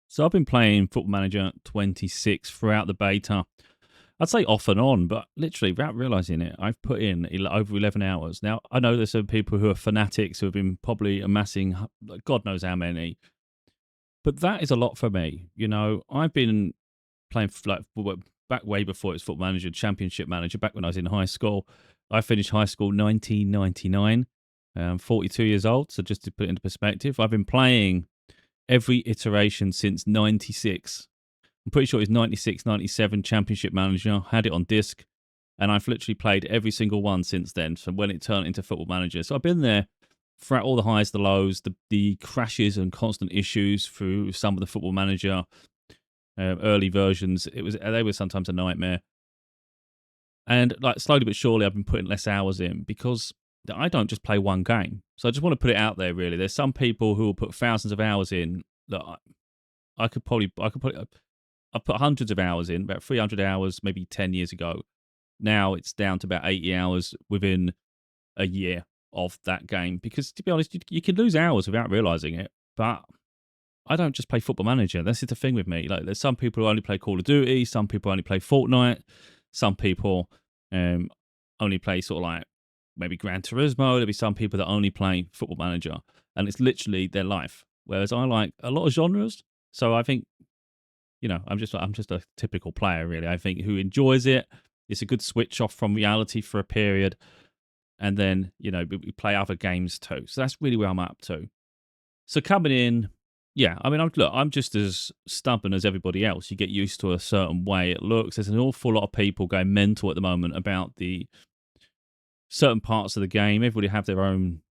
So I've been playing Football Manager 26 throughout the beta. I'd say off and on, but literally without realizing it, I've put in over 11 hours. Now, I know there's some people who are fanatics who have been probably amassing God knows how many, but that is a lot for me. I've been playing back way before it was Football Manager, Championship Manager, back when I was in high school. I finished high school 1999, 42 years old. So just to put it into perspective, I've been playing every iteration since 96. I'm pretty sure it's 96, 97 Championship Manager. Had it on disc, and I've literally played every single one since then. So when it turned into Football Manager, so I've been there throughout all the highs, the lows, the crashes and constant issues through some of the Football Manager early versions. They were sometimes a nightmare, and like slowly but surely, I've been putting less hours in because I don't just play one game. So I just want to put it out there. Really, there's some people who will put thousands of hours in that I could probably. I've put hundreds of hours in, about 300 hours, maybe 10 years ago. Now it's down to about 80 hours within a year of that game. Because to be honest, you can lose hours without realizing it. But I don't just play Football Manager. That's the thing with me. Like, there's some people who only play Call of Duty. Some people only play Fortnite. Some people only play sort of like maybe Gran Turismo. There'll be some people that only play Football Manager. And it's literally their life. Whereas I like a lot of genres. So I think, I'm just a typical player, really. I think who enjoys it. It's a good switch off from reality for a period, and then we play other games too. So that's really where I'm up to. So coming in, yeah, I mean, I'm just as stubborn as everybody else. You get used to a certain way it looks. There's an awful lot of people going mental at the moment about the certain parts of the game. Everybody have their own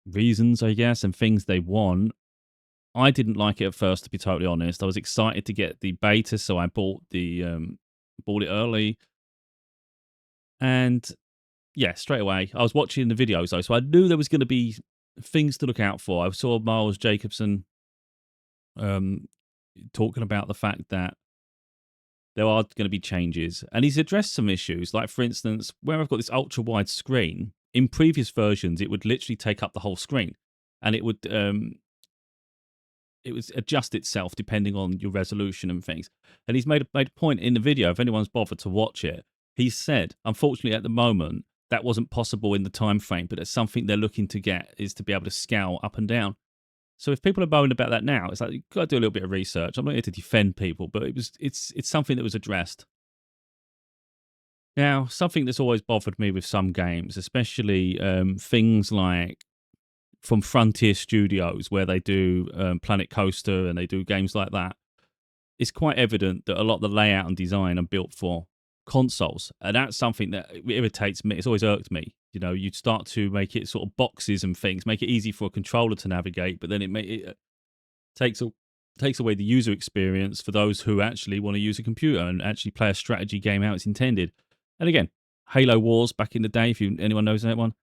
reasons, I guess, and things they want. I didn't like it at first, to be totally honest. I was excited to get the beta, so I bought it early. And yeah, straight away, I was watching the videos though, so I knew there was going to be things to look out for. I saw Miles Jacobson talking about the fact that there are going to be changes, and he's addressed some issues. Like, for instance, where I've got this ultra wide screen, in previous versions, it would literally take up the whole screen, and it would adjust itself depending on your resolution and things. And he's made a point in the video, if anyone's bothered to watch it, he said, unfortunately at the moment, that wasn't possible in the time frame, but it's something they're looking to get, is to be able to scale up and down. So if people are moaning about that now, it's like, you've got to do a little bit of research. I'm not here to defend people, but it's something that was addressed. Now, something that's always bothered me with some games, especially things like from Frontier Studios, where they do Planet Coaster and they do games like that, it's quite evident that a lot of the layout and design are built for consoles. And that's something that irritates me. It's always irked me. You'd start to make it sort of boxes and things, make it easy for a controller to navigate, but then it takes away the user experience for those who actually want to use a computer and actually play a strategy game how it's intended. And again, Halo Wars back in the day, if anyone knows that one,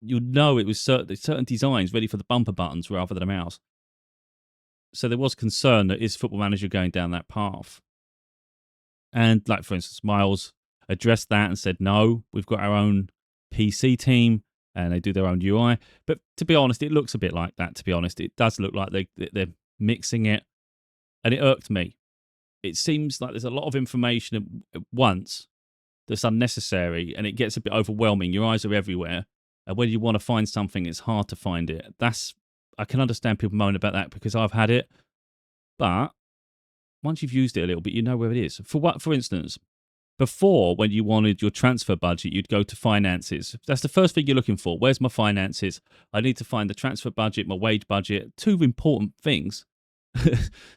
you'd know it was certain designs ready for the bumper buttons rather than a mouse. So there was concern that is Football Manager going down that path? And like, for instance, Miles addressed that and said, no, we've got our own PC team and they do their own UI. But to be honest, it looks a bit like that, to be honest. It does look like they're mixing it, and it irked me. It seems like there's a lot of information at once that's unnecessary, and it gets a bit overwhelming. Your eyes are everywhere. And when you want to find something, it's hard to find it. I can understand people moan about that because I've had it. But once you've used it a little bit, you know where it is. For instance, before, when you wanted your transfer budget, you'd go to finances. That's the first thing you're looking for. Where's my finances? I need to find the transfer budget, my wage budget. Two important things.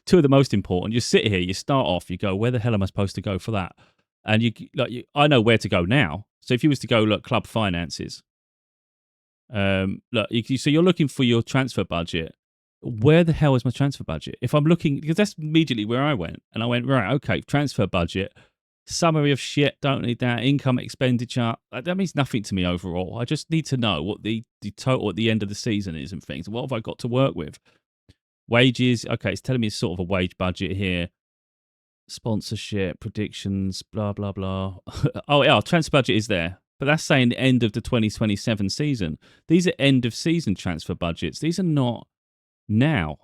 Two of the most important. You sit here, you start off, you go, where the hell am I supposed to go for that? And I know where to go now. So if you was to go, look, club finances. So you're looking for your transfer budget. Where the hell is my transfer budget? If I'm looking, because that's immediately where I went. And I went, right, okay, transfer budget. Summary of shit, don't need that. Income, expenditure, that means nothing to me overall. I just need to know what the total at the end of the season is and things. What have I got to work with? Wages, okay, it's telling me it's sort of a wage budget here. Sponsorship, predictions, blah, blah, blah. Oh, yeah, transfer budget is there. But that's saying the end of the 2027 season. These are end of season transfer budgets. These are not now.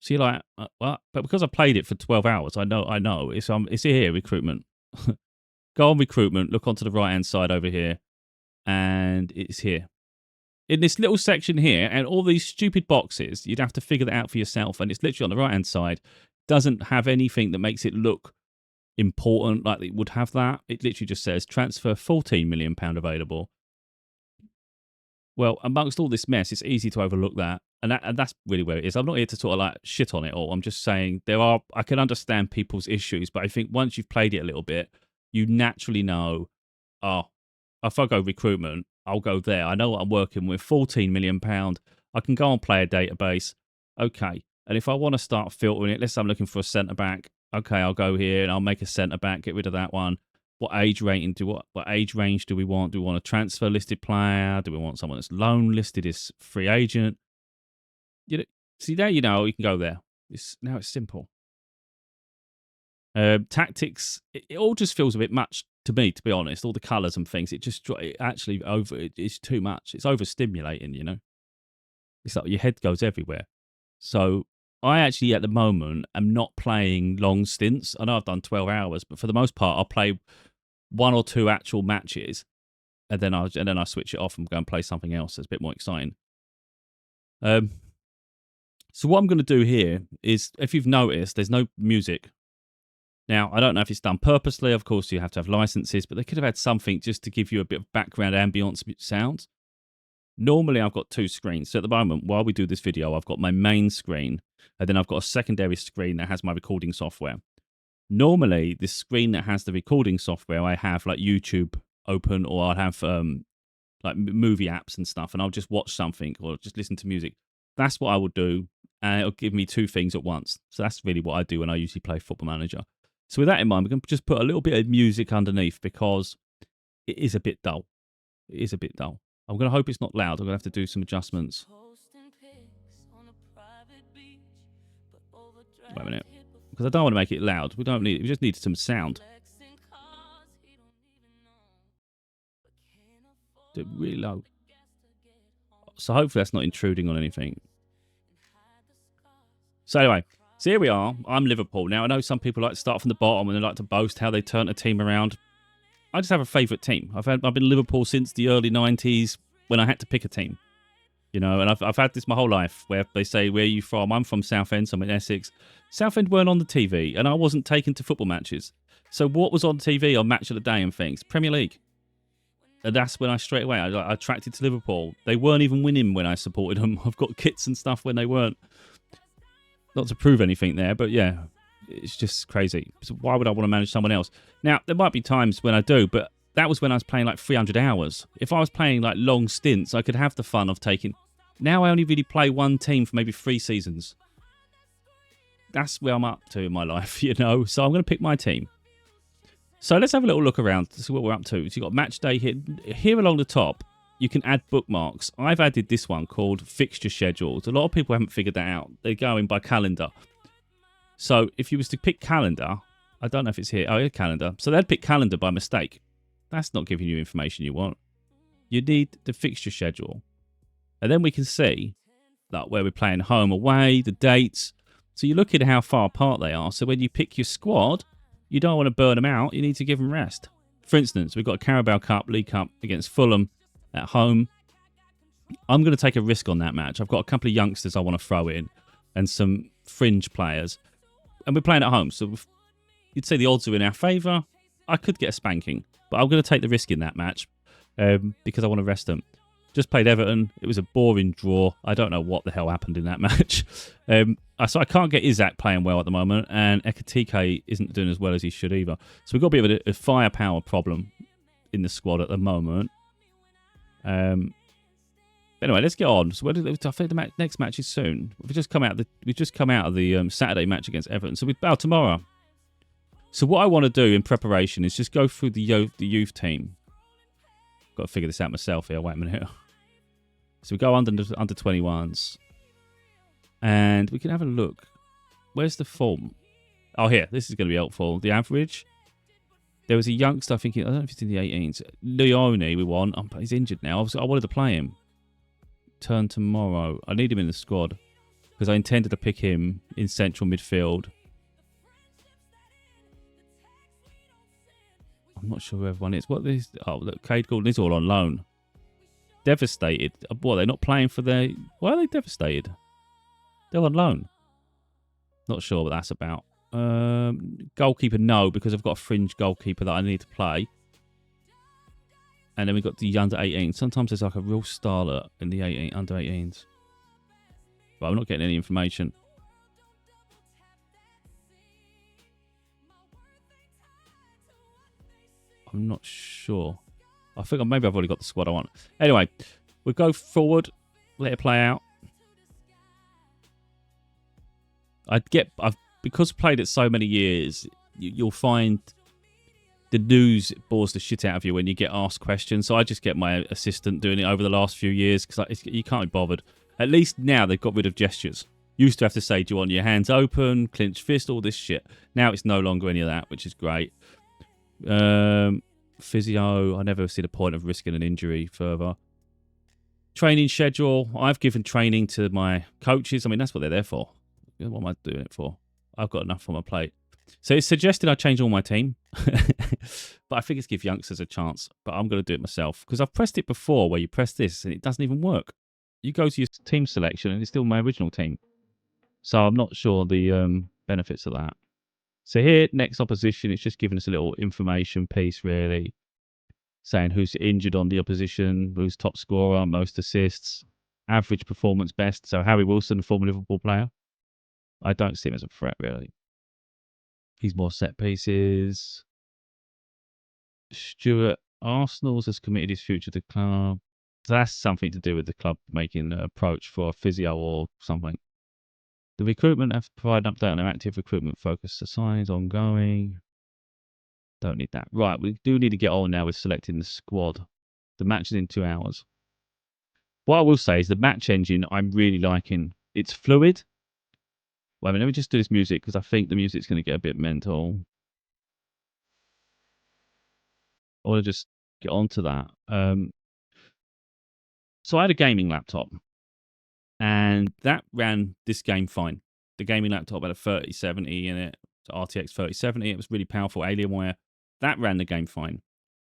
So you're like, what? But because I played it for 12 hours, I know. It's here, recruitment. Go on recruitment, look onto the right-hand side over here, and it's here. In this little section here, and all these stupid boxes, you'd have to figure that out for yourself, and it's literally on the right-hand side. Doesn't have anything that makes it look important like it would have that. It literally just says, transfer £14 million available. Well, amongst all this mess, it's easy to overlook that. And that's really where it is. I'm not here to sort of like shit on it all. I'm just saying I can understand people's issues, but I think once you've played it a little bit, you naturally know, oh, if I go recruitment, I'll go there. I know what I'm working with, £14 million. I can go on player database. Okay. And if I want to start filtering it, let's say I'm looking for a centre-back. Okay, I'll go here and I'll make a centre-back, get rid of that one. What age rating what age range do we want? Do we want a transfer listed player? Do we want someone that's loan listed as free agent? You know, see there, you can go there. Now it's simple. Tactics, it all just feels a bit much to me, to be honest. All the colours and things, it's too much. It's overstimulating, It's like your head goes everywhere. So I actually, at the moment, am not playing long stints. I know I've done 12 hours, but for the most part, I'll play 1 or 2 actual matches, and then I switch it off and go and play something else that's a bit more exciting. So what I'm going to do here is, if you've noticed, there's no music. Now, I don't know if it's done purposely. Of course, you have to have licenses, but they could have had something just to give you a bit of background ambience sounds. Normally, I've got 2 screens. So at the moment, while we do this video, I've got my main screen, and then I've got a secondary screen that has my recording software. Normally, the screen that has the recording software, I have like YouTube open, or I'd have like movie apps and stuff, and I'll just watch something or just listen to music. That's what I would do, and it'll give me 2 things at once. So that's really what I do when I usually play Football Manager. So with that in mind, we can just put a little bit of music underneath because it is a bit dull. It is a bit dull. I'm going to hope it's not loud. I'm going to have to do some adjustments. Wait a minute. Because I don't want to make it loud. We just need some sound. Do it really low. So hopefully that's not intruding on anything. So anyway, so here we are. I'm Liverpool. Now, I know some people like to start from the bottom and they like to boast how they turned a team around. I just have a favourite team. I've been Liverpool since the early 90s when I had to pick a team. And I've had this my whole life where they say, where are you from? I'm from Southend, so I'm in Essex. Southend weren't on the TV, and I wasn't taken to football matches. So what was on TV on Match of the Day and things? Premier League. And that's when I straight away, I attracted to Liverpool. They weren't even winning when I supported them. I've got kits and stuff when they weren't. Not to prove anything there, but yeah, it's just crazy. So why would I want to manage someone else? Now, there might be times when I do, but that was when I was playing like 300 hours. If I was playing like long stints, I could have the fun of taking... Now I only really play one team for maybe 3 seasons. That's where I'm up to in my life, So I'm going to pick my team. So let's have a little look around to see what we're up to. So you've got match day here. Here along the top, you can add bookmarks. I've added this one called fixture schedules. A lot of people haven't figured that out. They're going by calendar. So if you was to pick calendar, I don't know if it's here. Oh, yeah, calendar. So they'd pick calendar by mistake. That's not giving you information you want. You need the fixture schedule. And then we can see like where we're playing home, away, the dates. So you look at how far apart they are. So when you pick your squad, you don't want to burn them out. You need to give them rest. For instance, we've got a Carabao Cup, League Cup against Fulham at home. I'm going to take a risk on that match. I've got a couple of youngsters I want to throw in and some fringe players. And we're playing at home. So you'd say the odds are in our favour. I could get a spanking. But I'm going to take the risk in that match because I want to rest them. Just played Everton. It was a boring draw. I don't know what the hell happened in that match. So I can't get Isaac playing well at the moment, and Ekatike isn't doing as well as he should either. So we've got a bit of a firepower problem in the squad at the moment. Anyway, let's get on. So I think the next match is soon. We've just come out of the Saturday match against Everton. So tomorrow. So what I want to do in preparation is just go through the youth team. Got to figure this out myself here. Wait a minute. So we go under 21s. And we can have a look. Where's the form? Oh, here. This is going to be helpful. The average. There was a youngster, I don't know if he's in the 18s. Leone, we won. He's injured now. I wanted to play him. Turn tomorrow. I need him in the squad. because I intended to pick him in central midfield. I'm not sure who everyone is. What is? Oh, look, Cade Gordon is all on loan. Devastated. What, they're not playing for their... Why are they devastated? They're on loan. Not sure what that's about. Goalkeeper, no, because I've got a fringe goalkeeper that I need to play. And then we've got the under 18. Sometimes there's like a real starlet in the under 18s. But I'm not getting any information. I'm not sure. I think maybe I've already got the squad I want. Anyway, we'll go forward. Let it play out. Because I've played it so many years, you'll find the news bores the shit out of you when you get asked questions. So I just get my assistant doing it over the last few years because you can't be bothered. At least now they've got rid of gestures. Used to have to say, do you want your hands open, clenched fist, all this shit. Now it's no longer any of that, which is great. Physio, I never see the point of risking an injury further. Training schedule, I've given training to my coaches. I mean, that's what they're there for. What am I doing it for? I've got enough on my plate. So it's suggested I change all my team. But I think it's give youngsters a chance. But I'm going to do it myself. Because I've pressed it before where you press this and it doesn't even work. You go to your team selection and it's still my original team. So I'm not sure the benefits of that. So here, next opposition, it's just giving us a little information piece, really. Saying who's injured on the opposition, who's top scorer, most assists, average performance best. So Harry Wilson, former Liverpool player. I don't see him as a threat, really. He's more set pieces. Stuart, Arsenal's has committed his future to the club. So that's something to do with the club making an approach for a physio or something. The recruitment have to provide an update on their active recruitment focus. The signs ongoing. Don't need that. Right, we do need to get on now with selecting the squad. The match is in 2 hours. What I will say is the match engine I'm really liking. It's fluid. Wait a minute, let me just do this music because I think the music's going to get a bit mental. I want to just get onto that. So I had a gaming laptop and that ran this game fine. The gaming laptop had a 3070 in it, so RTX 3070. It was really powerful, Alienware. That ran the game fine.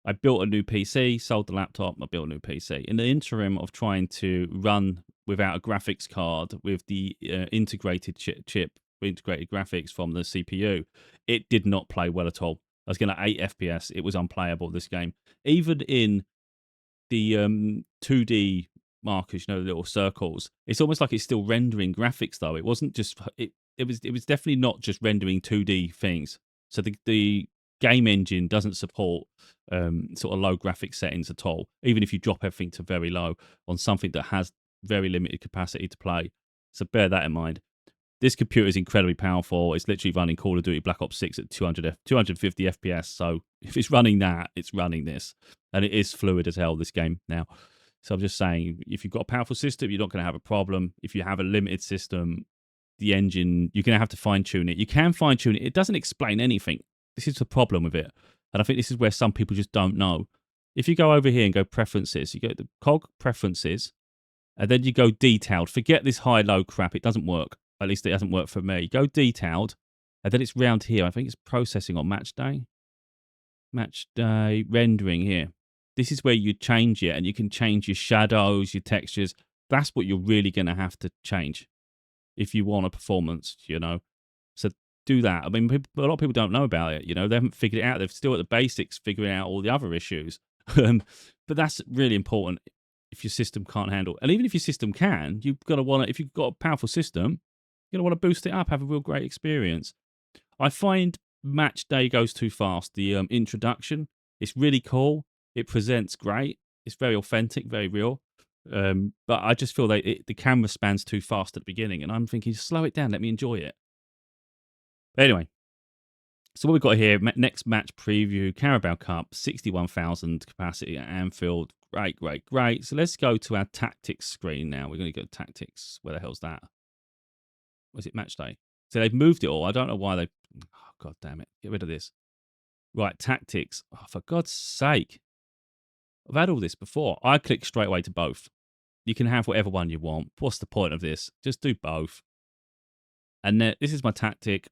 I built a new PC, sold the laptop, I built a new PC. In the interim of trying to run without a graphics card with the integrated chip, integrated graphics from the CPU, it did not play well at all. I was getting 8 FPS. It was unplayable, this game. Even in the 2D markers, you know, the little circles, it's almost like it's still rendering graphics, though. It wasn't just... It was definitely not just rendering 2D things. So the game engine doesn't support sort of low graphics settings at all, even if you drop everything to very low on something that has very limited capacity to play. So bear that in mind. This computer is incredibly powerful. It's literally running Call of Duty Black Ops 6 at 250 FPS. So if it's running that, it's running this. And it is fluid as hell, this game now. So I'm just saying, if you've got a powerful system, you're not going to have a problem. If you have a limited system, the engine, you're going to have to fine-tune it. You can fine-tune it. It doesn't explain anything. This is the problem with it. And I think this is where some people just don't know. If you go over here and go preferences, you go to cog preferences, and then you go detailed. Forget this high-low crap. It doesn't work. At least it hasn't worked for me. Go detailed, and then it's round here. I think it's processing on match day. Match day rendering here. This is where you change it, and you can change your shadows, your textures. That's what you're really going to have to change if you want a performance, you know. So do that. I mean, a lot of people don't know about it. You know, they haven't figured it out. They're still at the basics, figuring out all the other issues. But that's really important if your system can't handle. And even if your system can, you've got to want to. If you've got a powerful system, you're going to want to boost it up, have a real great experience. I find match day goes too fast. The introduction, it's really cool. It presents great. It's very authentic, very real. But I just feel that the camera spans too fast at the beginning, and I'm thinking, slow it down, let me enjoy it. Anyway, so what we've got here, next match preview, Carabao Cup, 61,000 capacity at Anfield. Great, great, great. So let's go to our tactics screen now. We're going to go to tactics. Where the hell's that? Was it match day? So they've moved it all. I don't know why they... Oh, God damn it. Get rid of this. Right, tactics. Oh, for God's sake. I've had all this before. I click straight away to both. You can have whatever one you want. What's the point of this? Just do both. And then this is my tactic.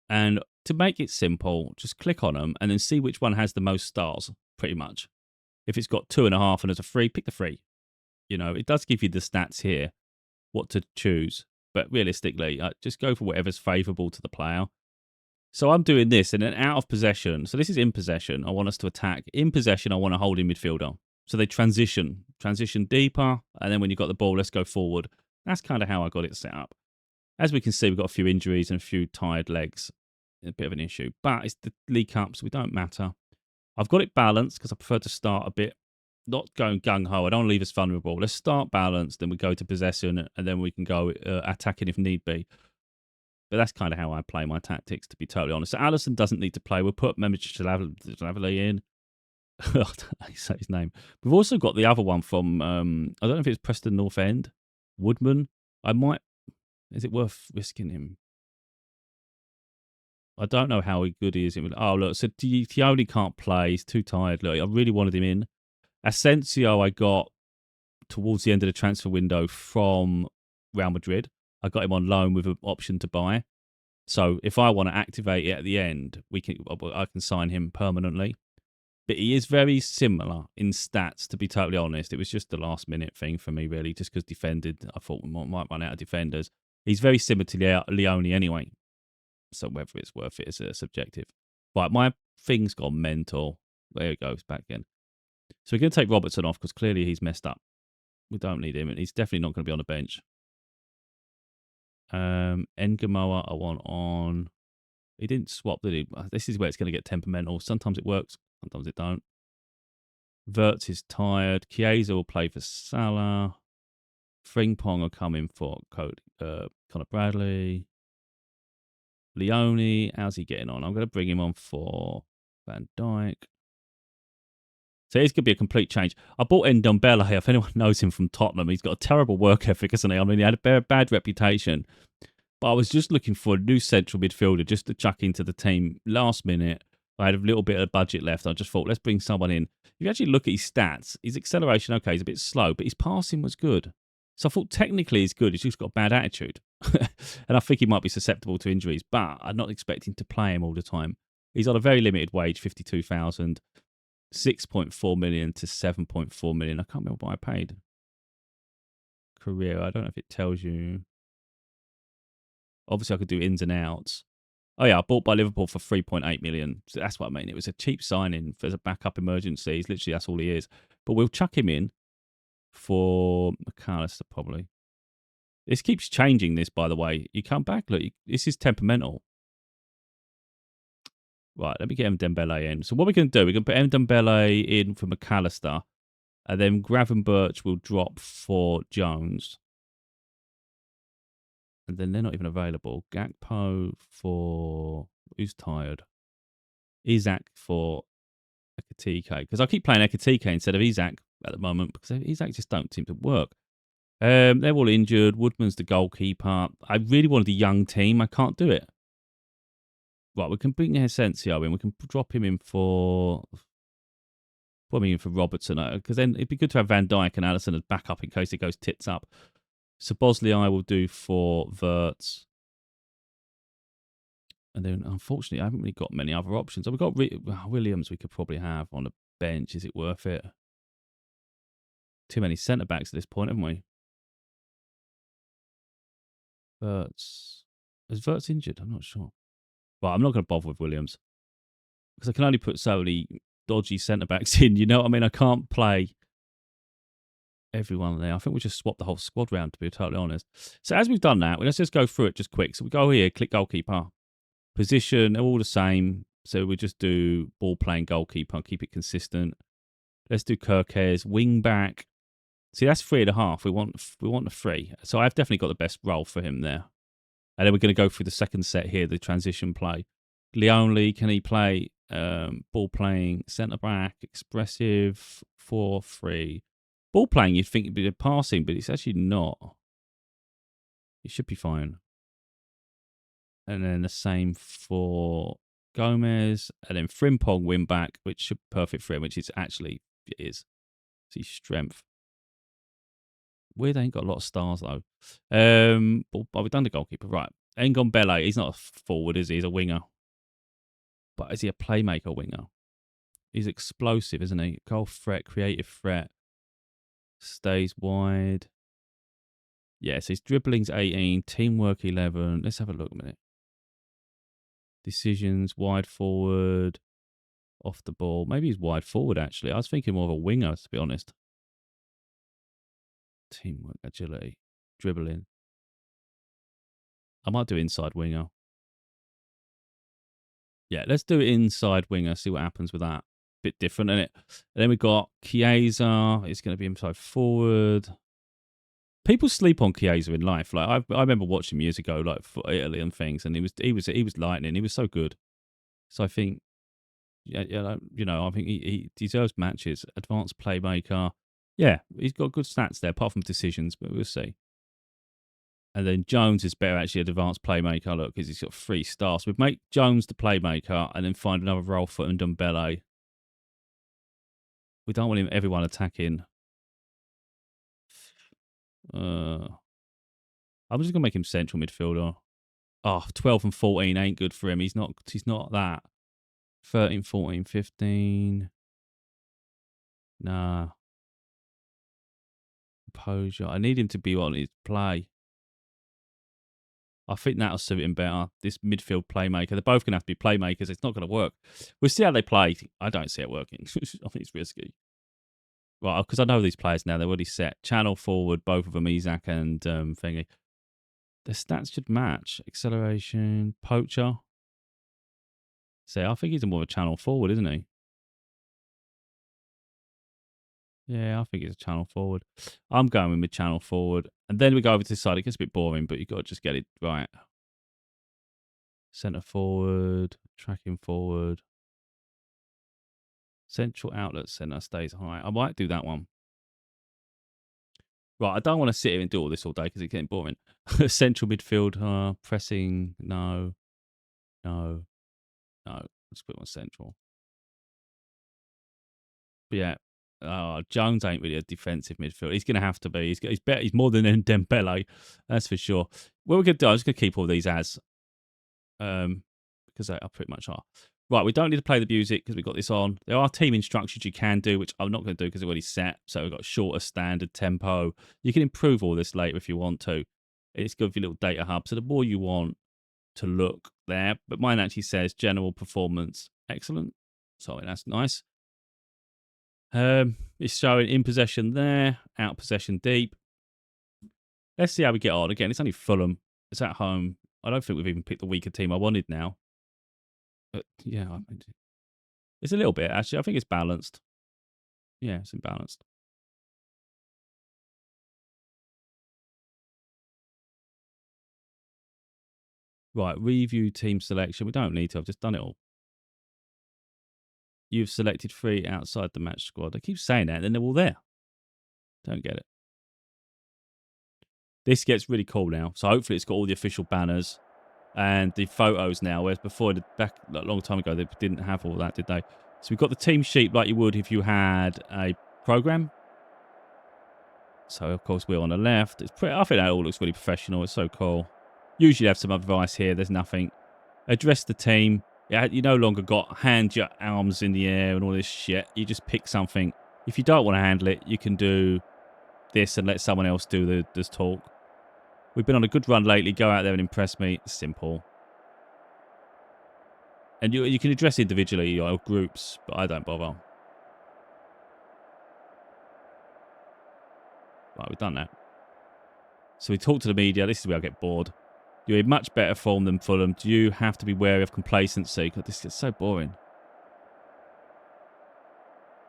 And to make it simple, just click on them and then see which one has the most stars, pretty much. If it's got 2.5 and there's a 3, pick the 3. You know, it does give you the stats here, what to choose. But realistically, just go for whatever's favourable to the player. So I'm doing this, and then out of possession. So this is in possession. I want us to attack. In possession, I want a holding midfielder. So they transition deeper, and then when you've got the ball, let's go forward. That's kind of how I got it set up. As we can see, we've got a few injuries and a few tired legs. A bit of an issue, but it's the League Cup, so we don't matter. I've got it balanced because I prefer to start a bit, not going gung-ho. I don't want to leave us vulnerable. Let's start balanced, then we go to possession, and then we can go attacking if need be. But that's kind of how I play my tactics, to be totally honest. So Alisson doesn't need to play. We'll put Memich in. I say his name. We've also got the other one from, I don't know if it's Preston North End, Woodman. Is it worth risking him? I don't know how good he is. Oh, look, so Tioli can't play. He's too tired. Look, I really wanted him in. Asensio I got towards the end of the transfer window from Real Madrid. I got him on loan with an option to buy. So if I want to activate it at the end, I can sign him permanently. But he is very similar in stats, to be totally honest. It was just the last minute thing for me, really, just because defended. I thought we might run out of defenders. He's very similar to Leone anyway. So whether it's worth it is subjective. Right, my thing's gone mental. There it goes, back again. So we're going to take Robertson off because clearly he's messed up. We don't need him, and he's definitely not going to be on the bench. Ngamoa I want on. He didn't swap, did he? This is where it's going to get temperamental. Sometimes it works, sometimes it don't. Wirtz is tired. Chiesa will play for Salah. Frimpong will come in for Conor Bradley. Leone, how's he getting on? I'm going to bring him on for Van Dijk. So it's going to be a complete change. I bought Ndombele. If anyone knows him from Tottenham, he's got a terrible work ethic, isn't he? I mean, he had a bad reputation. But I was just looking for a new central midfielder just to chuck into the team last minute. I had a little bit of budget left. I just thought, let's bring someone in. If you actually look at his stats, his acceleration, okay, he's a bit slow, but his passing was good. So I thought technically he's good. He's just got a bad attitude. And I think he might be susceptible to injuries, but I'm not expecting to play him all the time. He's on a very limited wage, 52,000, 6.4 million to 7.4 million. I can't remember what I paid. Career, I don't know if it tells you. Obviously, I could do ins and outs. Oh, yeah, I bought by Liverpool for 3.8 million. So that's what I mean. It was a cheap signing as a backup emergency. He's literally, that's all he is. But we'll chuck him in for McAllister, probably. This keeps changing, this, by the way. You come back, look, this is temperamental. Right, let me get Dembele in. So what we're going to do, we're going to put Dembele in for McAllister, and then Gravenberch will drop for Jones. And then they're not even available. Gakpo for... Who's tired? Isak for Ekitike. Because I keep playing Ekitike instead of Isak at the moment, because Isak just don't seem to work. They're all injured. Woodman's the goalkeeper. I really wanted a young team. I can't do it. Right, we can bring Asensio in. We can drop him in for... Put him in for Robertson. Because then it'd be good to have Van Dijk and Alisson as backup in case it goes tits up. So Bosley I will do for Wirtz. And then, unfortunately, I haven't really got many other options. We've got Williams we could probably have on the bench. Is it worth it? Too many centre-backs at this point, haven't we? Wirtz. Is Wirtz injured? I'm not sure. Right, I'm not going to bother with Williams. Because I can only put so many dodgy centre-backs in. You know what I mean? I can't play everyone there. I think we'll just swap the whole squad round, to be totally honest. So as we've done that, let's just go through it just quick. So we go here, click goalkeeper. Position, they're all the same. So we just do ball playing goalkeeper, keep it consistent. Let's do Kirkes, wing back. See, that's 3.5. We want a 3. So I've definitely got the best role for him there. And then we're going to go through the second set here, the transition play. Leone, can he play ball playing, centre back, expressive, 4-3. Ball playing, you'd think it'd be passing, but it's actually not. It should be fine. And then the same for Gomez. And then Frimpong win back, which should be perfect for him, which is actually, it is. See, strength. Weird, they ain't got a lot of stars, though. But we've done the goalkeeper. Right. Ngonbele, he's not a forward, is he? He's a winger. But is he a playmaker winger? He's explosive, isn't he? Goal threat, creative threat. Stays wide. Yeah, so his dribbling's 18, teamwork 11. Let's have a look a minute. Decisions, wide forward, off the ball. Maybe he's wide forward, actually. I was thinking more of a winger, to be honest. Teamwork, agility, dribbling. I might do inside winger. Yeah, let's do inside winger, see what happens with that. Bit different, isn't it? And then we've got Chiesa. It's going to be inside forward. People sleep on Chiesa in life. Like I remember watching him years ago, like for Italy and things, and he was lightning. He was so good. So I think, yeah, I think he deserves matches. Advanced playmaker. Yeah, he's got good stats there, apart from decisions, but we'll see. And then Jones is better actually at advanced playmaker, look, because he's got 3 stars. So we'd make Jones the playmaker and then find another role for Ndombele. We don't want everyone attacking. I'm just going to make him central midfielder. Oh, 12 and 14 ain't good for him. He's not that. 13, 14, 15. Nah. Composure. I need him to be on his play. I think that'll suit him better. This midfield playmaker. They're both going to have to be playmakers. It's not going to work. We'll see how they play. I don't see it working. I think it's risky. Right, because I know these players now. They're already set. Channel forward, both of them, Isaac and Thingy. Their stats should match. Acceleration, poacher. See, I think he's more of a channel forward, isn't he? Yeah, I think he's a channel forward. I'm going with channel forward. And then we go over to the side. It gets a bit boring, but you've got to just get it right. Centre forward, tracking forward. Central outlet centre stays high. I might do that one. Right, I don't want to sit here and do all this all day because it's getting boring. Central midfield, pressing, no. Let's put on central. But yeah, Jones ain't really a defensive midfield. He's going to have to be. He's better. He's more than Dembele, that's for sure. What we're going to do, I'm just going to keep all these as, because they are pretty much are. Right, we don't need to play the music because we've got this on. There are team instructions you can do, which I'm not going to do because they're already set. So we've got shorter standard tempo. You can improve all this later if you want to. It's good for your little data hub. So the more you want to look there, but mine actually says general performance excellent. So that's nice. It's showing in possession there, out possession deep. Let's see how we get on. Again, it's only Fulham. It's at home. I don't think we've even picked the weaker team I wanted now. But yeah, it's a little bit, actually. I think it's balanced. Yeah, it's imbalanced. Right, review team selection. We don't need to. I've just done it all. You've selected 3 outside the match squad. They keep saying that, and then they're all there. Don't get it. This gets really cool now. So hopefully it's got all the official banners and the photos now, whereas before, back a long time ago, they didn't have all that, did they? So we've got the team sheet like you would if you had a program. So, of course, we're on the left. I think that all looks really professional. It's so cool. Usually you have some advice here. There's nothing. Address the team. You no longer got hand your arms in the air and all this shit. You just pick something. If you don't want to handle it, you can do this and let someone else do this talk. We've been on a good run lately. Go out there and impress me. It's simple. And you can address individually or groups, but I don't bother. Right, we've done that. So we talk to the media. This is where I get bored. You're in much better form than Fulham. Do you have to be wary of complacency? God, this is so boring.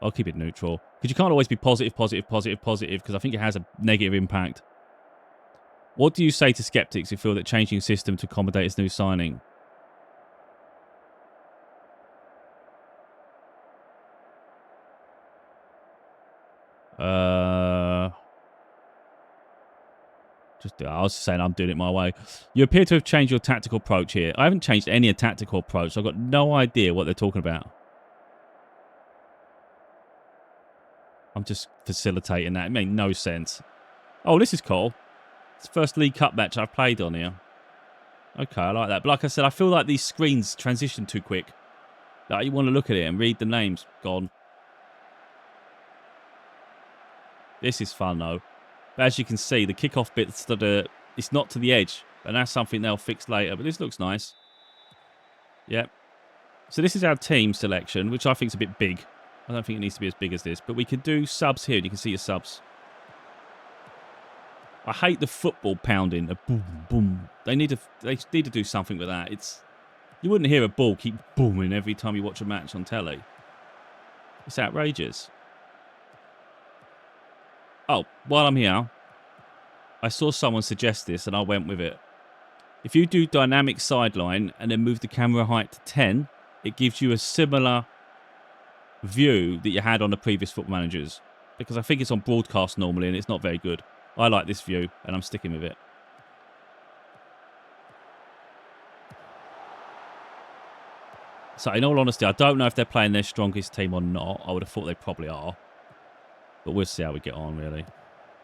I'll keep it neutral. Because you can't always be positive, because I think it has a negative impact. What do you say to skeptics who feel that changing system to accommodate its new signing? I was saying I'm doing it my way. You appear to have changed your tactical approach here. I haven't changed any tactical approach. So I've got no idea what they're talking about. I'm just facilitating that. It made no sense. Oh, this is cool. It's the first League Cup match I've played on here. Okay, I like that. But like I said, I feel like these screens transition too quick. Like you want to look at it and read the names. Gone. This is fun though. But as you can see, the kickoff bit's it's not to the edge, and that's something they'll fix later. But this looks nice. Yep. So this is our team selection, which I think is a bit big. I don't think it needs to be as big as this, but we could do subs here. You can see your subs. I hate the football pounding. The boom, boom. They need to do something with that. You wouldn't hear a ball keep booming every time you watch a match on telly. It's outrageous. Oh, while I'm here, I saw someone suggest this and I went with it. If you do dynamic sideline and then move the camera height to 10, it gives you a similar view that you had on the previous Football Managers. Because I think it's on broadcast normally and it's not very good. I like this view and I'm sticking with it. So in all honesty, I don't know if they're playing their strongest team or not. I would have thought they probably are. But we'll see how we get on, really.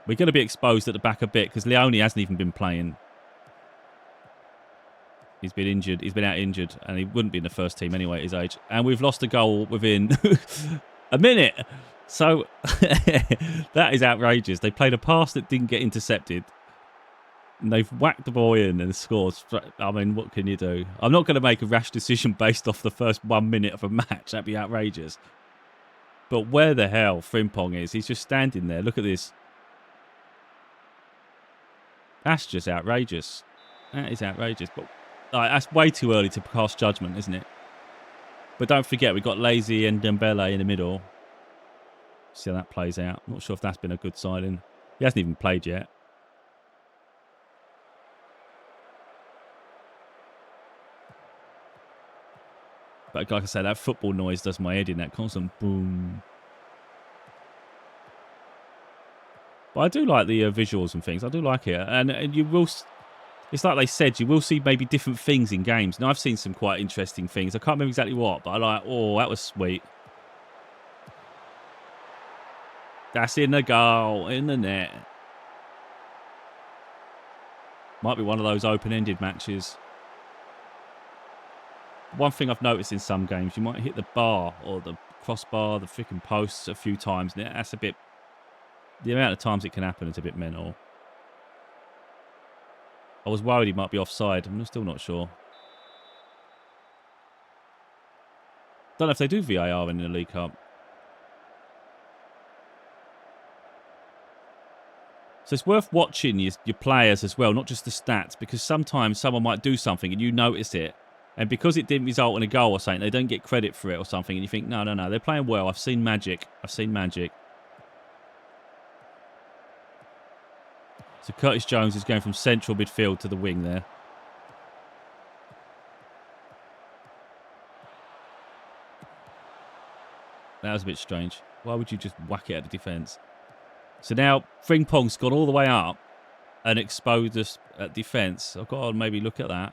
We're going to be exposed at the back a bit because Leone hasn't even been playing. He's been injured. He's been out injured and he wouldn't be in the first team anyway at his age. And we've lost a goal within a minute. So that is outrageous. They played a pass that didn't get intercepted. And they've whacked the ball in and scored. I mean, what can you do? I'm not going to make a rash decision based off the first 1 minute of a match. That'd be outrageous. But where the hell Frimpong is? He's just standing there. Look at this. That's just outrageous. That is outrageous. But that's way too early to cast judgment, isn't it? But don't forget, we've got Lazy and Dembele in the middle. See how that plays out. I'm not sure if that's been a good signing. He hasn't even played yet. But like I said, that football noise does my head in, that constant boom. But I do like the visuals and things. I do like it. And you will... It's like they said, you will see maybe different things in games. Now, I've seen some quite interesting things. I can't remember exactly what, but I like, oh, that was sweet. That's in the goal, in the net. Might be one of those open-ended matches. One thing I've noticed in some games, you might hit the bar or the crossbar, the freaking posts a few times. And that's a bit... The amount of times it can happen is a bit mental. I was worried he might be offside. I'm still not sure. Don't know if they do VAR in the League Cup. So it's worth watching your players as well, not just the stats, because sometimes someone might do something and you notice it. And because it didn't result in a goal or something, they don't get credit for it or something. And you think, no, they're playing well. I've seen magic. So Curtis Jones is going from central midfield to the wing there. That was a bit strange. Why would you just whack it at the defence? So now Frimpong's gone all the way up and exposed us at defence. I've got to maybe look at that.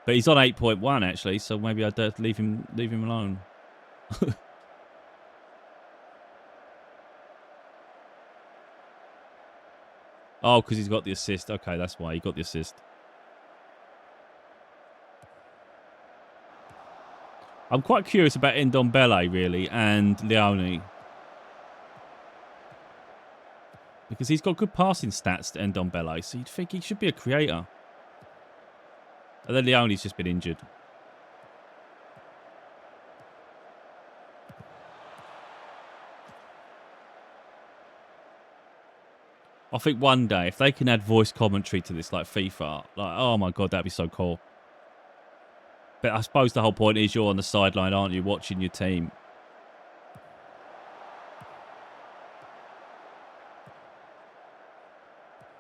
But he's on 8.1 actually, so maybe I'd leave him alone. Oh, because he's got the assist. Okay, that's why he got the assist. I'm quite curious about Ndombele, really, and Leone. Because he's got good passing stats to Ndombele, so you'd think he should be a creator. And then Leone's just been injured. I think one day, if they can add voice commentary to this, like FIFA, like, oh my God, that'd be so cool. But I suppose the whole point is you're on the sideline, aren't you, watching your team.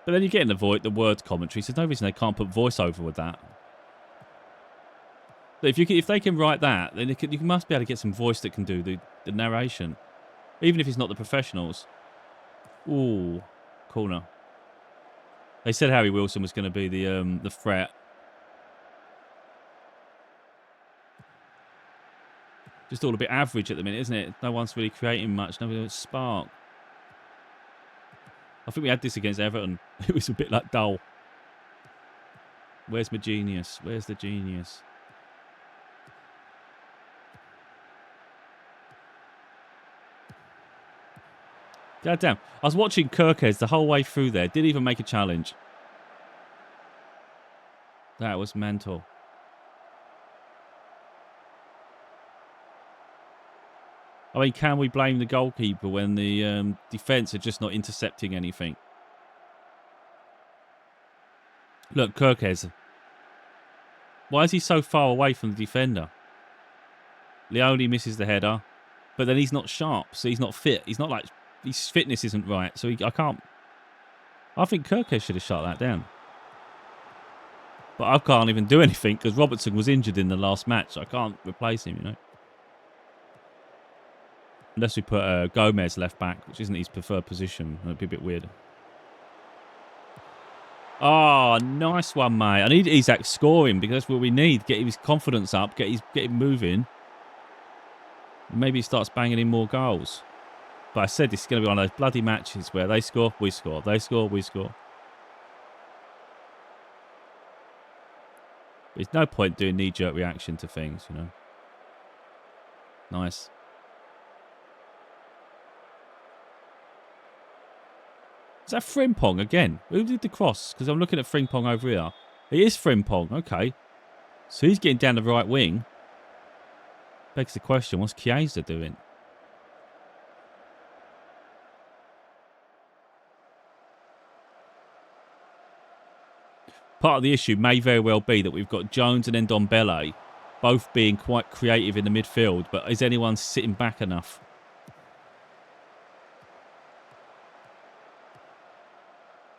But then you're getting the word commentary, so there's no reason they can't put voiceover with that. But if they can write that, then you must be able to get some voice that can do the narration. Even if it's not the professionals. Ooh. Corner. They said Harry Wilson was going to be the threat. Just all a bit average at the minute, isn't it? No one's really creating much. No spark. I think we had this against Everton. It was a bit like dull. Where's my genius? Where's the genius? God damn. I was watching Kirkes the whole way through there. Didn't even make a challenge. That was mental. I mean, can we blame the goalkeeper when the defence are just not intercepting anything? Look, Kirkes. Why is he so far away from the defender? Leone misses the header, but then he's not sharp, so he's not fit. He's not like... His fitness isn't right, so I can't... I think Kirkes should have shut that down. But I can't even do anything because Robertson was injured in the last match, so I can't replace him, you know. Unless we put Gomez left back, which isn't his preferred position. It'd be a bit weird. Oh, nice one, mate. I need Isak scoring because that's what we need. Get his confidence up, get him moving. Maybe he starts banging in more goals. But I said this is going to be one of those bloody matches where they score, we score. They score, we score. There's no point doing knee-jerk reaction to things, you know. Nice. Is that Frimpong again? Who did the cross? Because I'm looking at Frimpong over here. It is Frimpong, okay. So he's getting down the right wing. Begs the question, what's Chiesa doing? Part of the issue may very well be that we've got Jones and Ndombele both being quite creative in the midfield, but is anyone sitting back enough?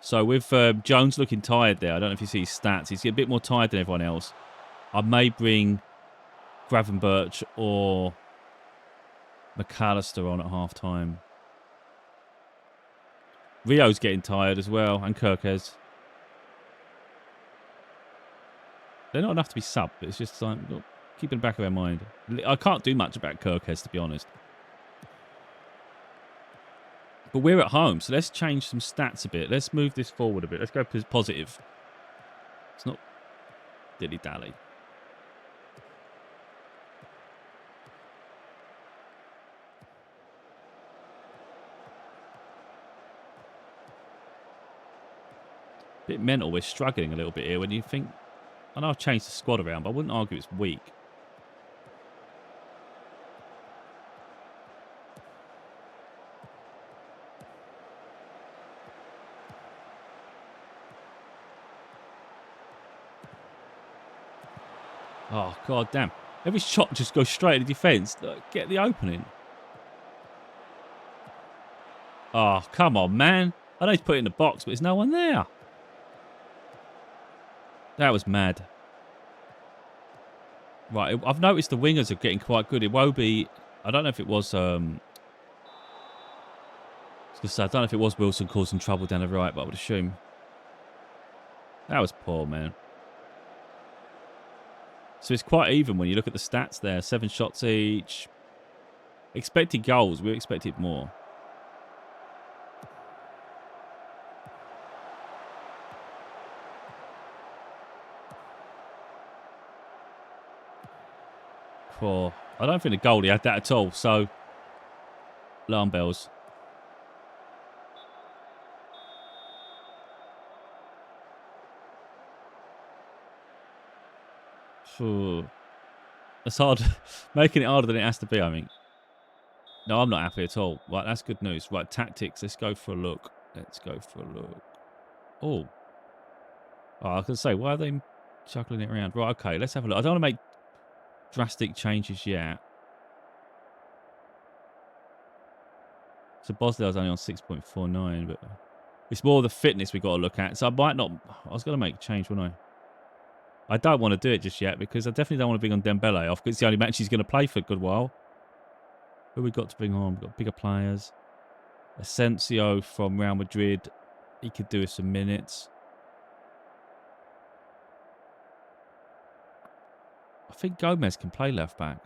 So with Jones looking tired there, I don't know if you see his stats, he's a bit more tired than everyone else. I may bring Gravenberch or McAllister on at half-time. Rio's getting tired as well, and Kirkes. They're not enough to be sub, but it's just like, keep in the back of our mind. I can't do much about Kirkes, to be honest. But we're at home, so let's change some stats a bit. Let's move this forward a bit. Let's go positive. It's not dilly-dally. Bit mental. We're struggling a little bit here when you think... I know I've changed the squad around, but I wouldn't argue it's weak. Oh, god damn. Every shot just goes straight to defence. Get the opening. Oh, come on, man. I know he's put it in the box, but there's no one there. That was mad. Right, I've noticed the wingers are getting quite good. It won't be... I don't know if it was... I don't know if it was Wilson causing trouble down the right, but I would assume. That was poor, man. So it's quite even when you look at the stats there. 7 shots each. Expected goals. We expected more. Poor. I don't think the goalie had that at all. So, alarm bells. It's hard. Making it harder than it has to be, I think. No, I'm not happy at all. Right, that's good news. Right, tactics. Let's go for a look. Let's go for a look. Oh. I was going to say, why are they chuckling it around? Right, okay, let's have a look. I don't want to make drastic changes yet. So Bosdale's only on 6.49, but it's more the fitness we've got to look at. So I might not... I was going to make a change, wouldn't I? I don't want to do it just yet because I definitely don't want to bring on Dembele off because it's the only match he's going to play for a good while. Who we got to bring on? We've got bigger players. Asensio from Real Madrid. He could do us some minutes. I think Gomez can play left back.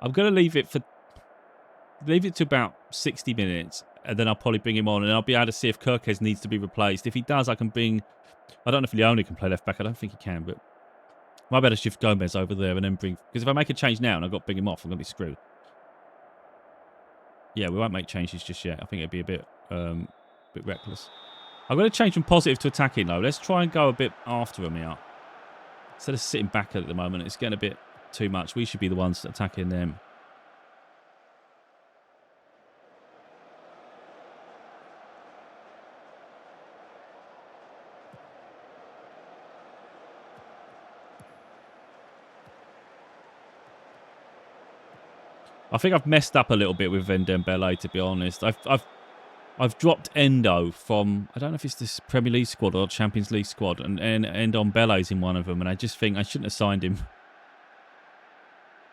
I'm going to leave it for leave it to about 60 minutes, and then I'll probably bring him on, and I'll be able to see if Kirkes needs to be replaced. If he does, I can bring... I don't know if Leone can play left back. I don't think he can, but might better shift Gomez over there and then bring... Because if I make a change now and I've got to bring him off, I'm going to be screwed. Yeah, we won't make changes just yet. I think it'd be a bit reckless. I'm going to change from positive to attacking, though. Let's try and go a bit after him here. Instead of sitting back at the moment, it's getting a bit too much. We should be the ones attacking them. I think I've messed up a little bit with Dembele, to be honest. I've dropped Endo from, I don't know if it's this Premier League squad or Champions League squad, and Ndombele's in one of them, and I just think I shouldn't have signed him.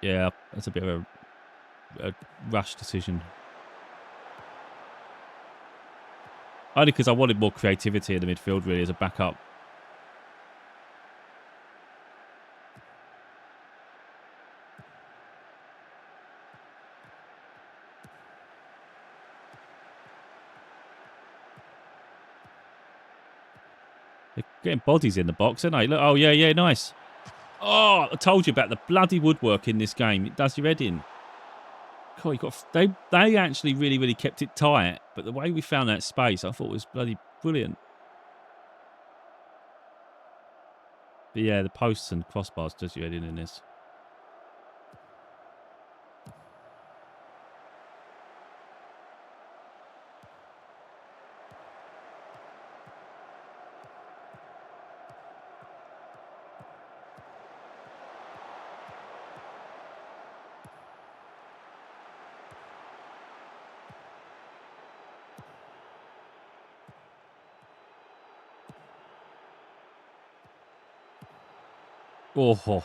Yeah, that's a bit of a rash decision. Only because I wanted more creativity in the midfield, really, as a backup. They're getting bodies in the box, aren't they? Look, oh, yeah, nice. Oh, I told you about the bloody woodwork in this game. It does your head in. God, they actually really kept it tight, but the way we found that space, I thought was bloody brilliant. But yeah, the posts and crossbars does your head in this. Oh,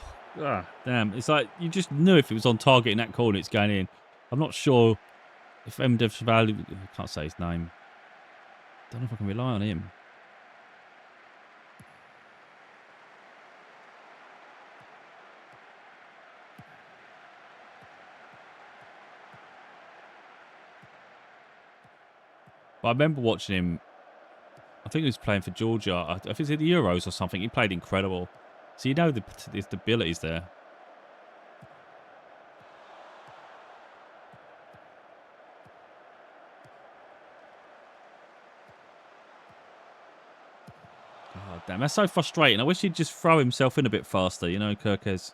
damn. It's like you just knew if it was on target in that corner, it's going in. I'm not sure if Mdev Chevalier... I can't say his name. Don't know if I can rely on him. But I remember watching him. I think he was playing for Georgia. I think it's in the Euros or something. He played incredible. So you know the ability's there. Oh, damn. That's so frustrating. I wish he'd just throw himself in a bit faster, you know, Kirkes.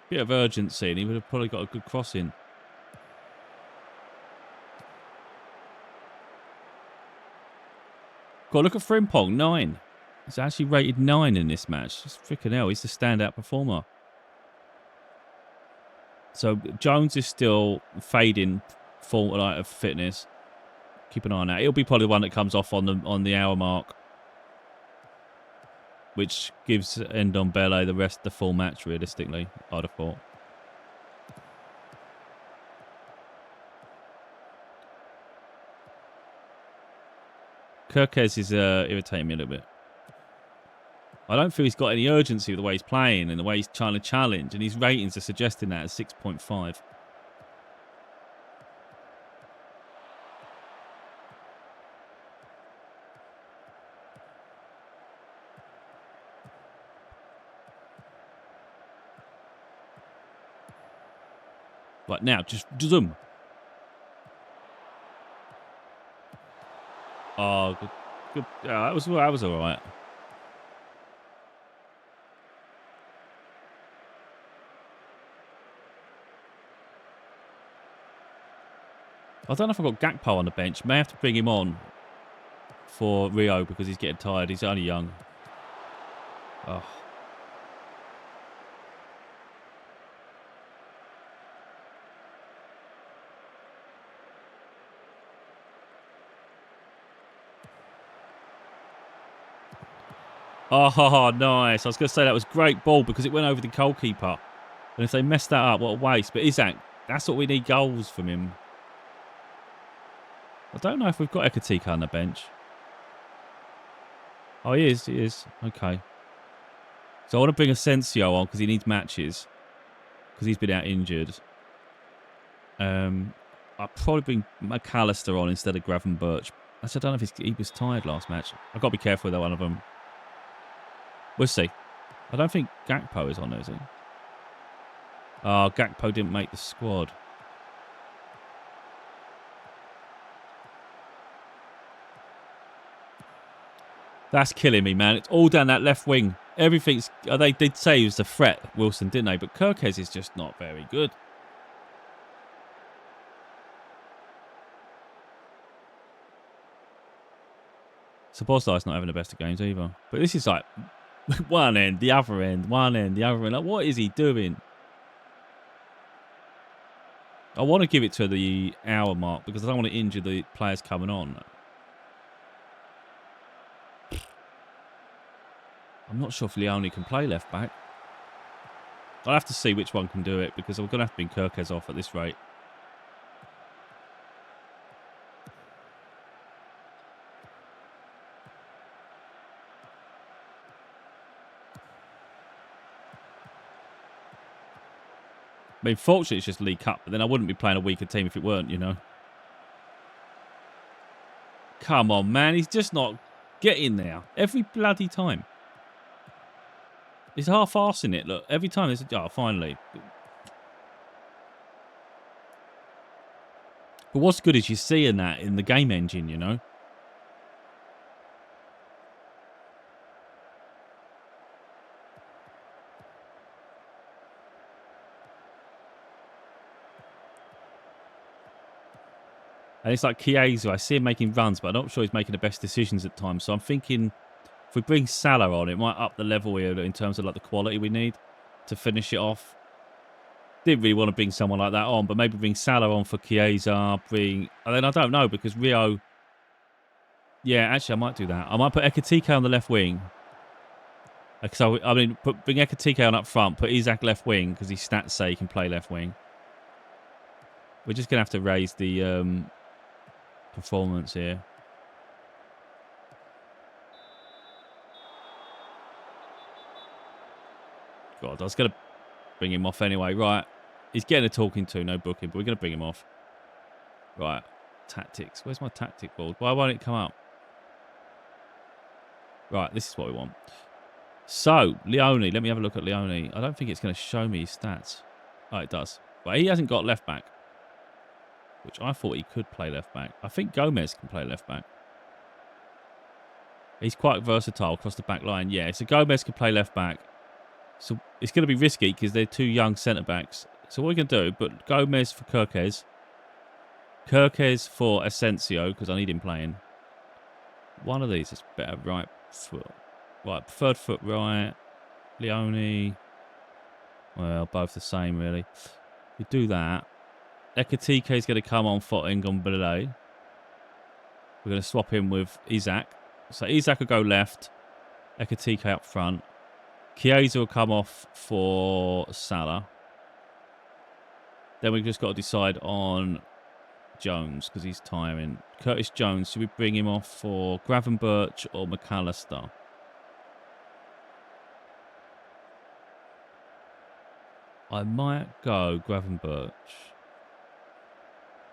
Bit of urgency, and he would have probably got a good cross in. God, look at Frimpong, 9. He's actually rated 9 in this match. Just freaking hell, he's the standout performer. So Jones is still fading full of fitness. Keep an eye on that. He'll be probably the one that comes off on the hour mark, which gives Ndombele the full match. Realistically, I'd have thought. Kirkes is irritating me a little bit. I don't feel he's got any urgency with the way he's playing and the way he's trying to challenge, and his ratings are suggesting that at 6.5. Right now, just zoom. Oh, good. Yeah, that was all right. I don't know if I've got Gakpo on the bench. May have to bring him on for Rio because he's getting tired. He's only young. Oh. Oh, nice. I was going to say that was great ball because it went over the goalkeeper. And if they messed that up, what a waste. But Isak, that's what we need, goals from him. I don't know if we've got Ekatika on the bench. Oh, he is. Okay. So I want to bring Asensio on because he needs matches. because he's been out injured. I'll probably bring McAllister on instead of Gravenberch. Actually, I don't know if he was tired last match. I've got to be careful with one of them. We'll see. I don't think Gakpo is on there, is he? Oh, Gakpo didn't make the squad. That's killing me, man. It's all down that left wing. Everything's... They did say he was a threat, Wilson, didn't they? But Kirkes is just not very good. Szoboszlai's not having the best of games either. But this is like one end, the other end, one end, the other end. Like, what is he doing? I want to give it to the hour mark because I don't want to injure the players coming on. I'm not sure if Leone can play left back. I'll have to see which one can do it because we're going to have to bring Kirkes off at this rate. I mean, fortunately, it's just League Cup, but then I wouldn't be playing a weaker team if it weren't, you know. Come on, man. He's just not getting there every bloody time. He's half-arsing it, look. Every time there's a... Oh, finally. But what's good is you're seeing that in the game engine, you know. And it's like Chiesa. I see him making runs, but I'm not sure he's making the best decisions at times. So I'm thinking if we bring Salah on, it might up the level here in terms of like the quality we need to finish it off. Didn't really want to bring someone like that on, but maybe bring Salah on for Chiesa. And then I don't know because Rio... Yeah, actually, I might do that. I might put Ekitike on the left wing. So, I mean, bring Ekitike on up front. Put Isak left wing because his stats say he can play left wing. We're just going to have to raise the performance here. God, I was going to bring him off anyway. Right. He's getting a talking to, no booking, but we're going to bring him off. Right. Tactics. Where's my tactic board? Why won't it come up? Right, this is what we want. So, Leone. Let me have a look at Leone. I don't think it's going to show me his stats. Oh, it does. But he hasn't got left back. Which I thought he could play left back. I think Gomez can play left back. He's quite versatile across the back line. Yeah, so Gomez can play left back. So it's going to be risky because they're two young centre backs. So what we can do, but Gomez for Kirkes. Kirkes for Asensio because I need him playing. One of these is better right foot. Right, preferred foot right. Leone. Well, both the same really. We do that. Ekitike is going to come on for Ndombele. We're going to swap him with Isak. So Isak will go left. Ekitike up front. Chiesa will come off for Salah. Then we've just got to decide on Jones because he's tiring. Curtis Jones, should we bring him off for Gravenberch or McAllister? I might go Gravenberch.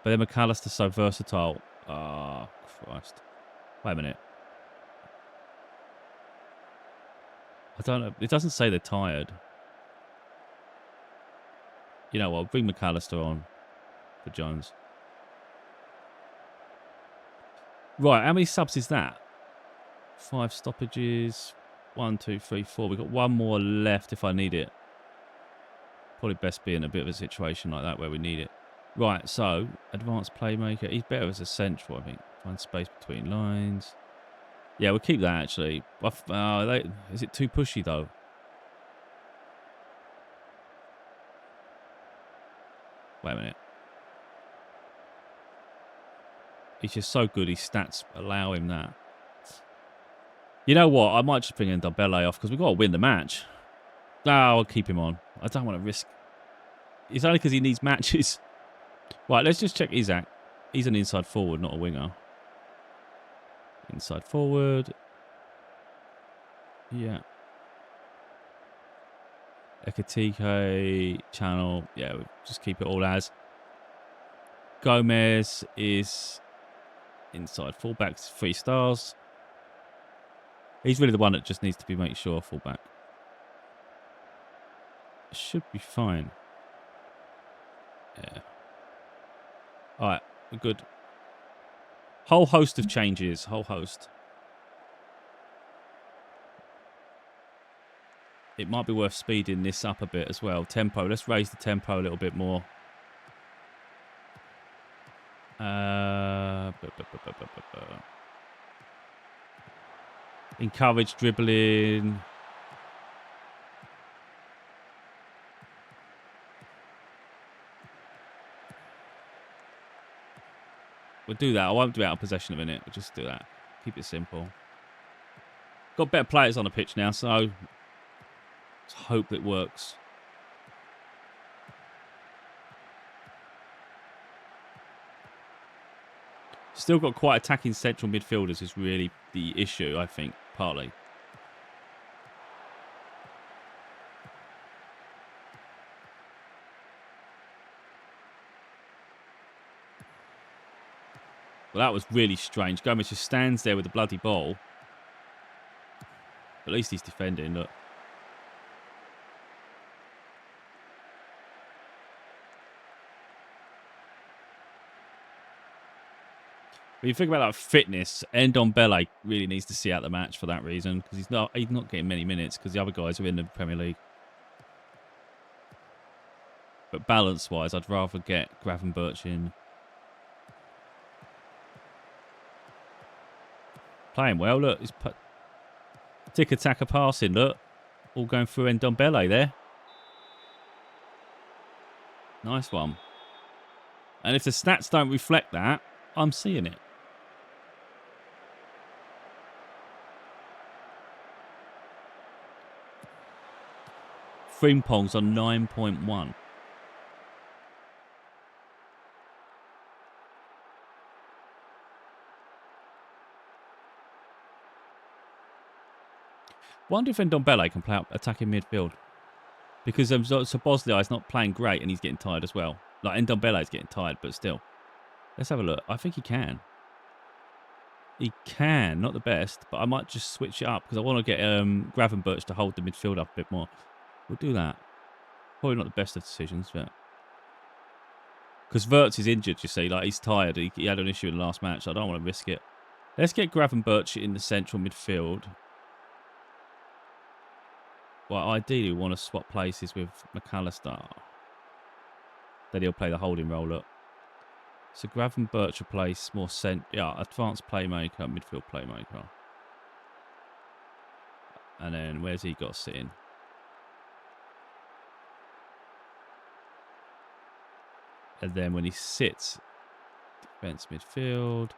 But then McAllister's so versatile. Ah, Christ. Wait a minute. I don't know. It doesn't say they're tired. You know what? Bring McAllister on for Jones. Right, how many subs is that? 5 stoppages. 1, 2, 3, 4. We've got one more left if I need it. Probably best be in a bit of a situation like that where we need it. Right, so, advanced playmaker. He's better as a central, I think. Find space between lines. Yeah, we'll keep that, actually. Is it too pushy, though? Wait a minute. He's just so good, his stats allow him that. You know what? I might just bring in Ndombele off because we've got to win the match. No, I'll keep him on. I don't want to risk... It's only because he needs matches. Right, let's just check Isak. He's an inside forward, not a winger. Inside forward. Yeah. Ekatike, Channel. Yeah, we'll just keep it all as. Gomez is inside fullback, 3 stars. He's really the one that just needs to be made sure fullback. Should be fine. Yeah. All right, we're good. Whole host of changes. Whole host. It might be worth speeding this up a bit as well. Tempo. Let's raise the tempo a little bit more. Encourage dribbling. We'll do that. I won't do out of possession in a minute. We'll just do that. Keep it simple. Got better players on the pitch now, so let's hope it works. Still got quite attacking central midfielders is really the issue, I think, partly. Well, that was really strange. Gomez just stands there with the bloody ball. At least he's defending, look. When you think about that fitness, Ndombele really needs to see out the match for that reason, because he's not getting many minutes because the other guys are in the Premier League. But balance-wise, I'd rather get Gravenberch in. Playing well, look. He's tick-attacker passing, look. All going through Ndombele there. Nice one. And if the stats don't reflect that, I'm seeing it. Frimpong's on 9.1. Wonder if Ndombele can play up attacking midfield. Because Szoboszlai is not playing great and he's getting tired as well. Like, Ndombele is getting tired, but still. Let's have a look. I think he can. He can. Not the best, but I might just switch it up because I want to get Gravenberch to hold the midfield up a bit more. We'll do that. Probably not the best of decisions, but... Because Wirtz is injured, you see. Like, he's tired. He had an issue in the last match. So I don't want to risk it. Let's get Gravenberch in the central midfield. Well, ideally, we want to swap places with McAllister. Then he'll play the holding role up. So Gravenberch will play more advanced playmaker, midfield playmaker. And then where's he got sitting? And then when he sits, defense midfield.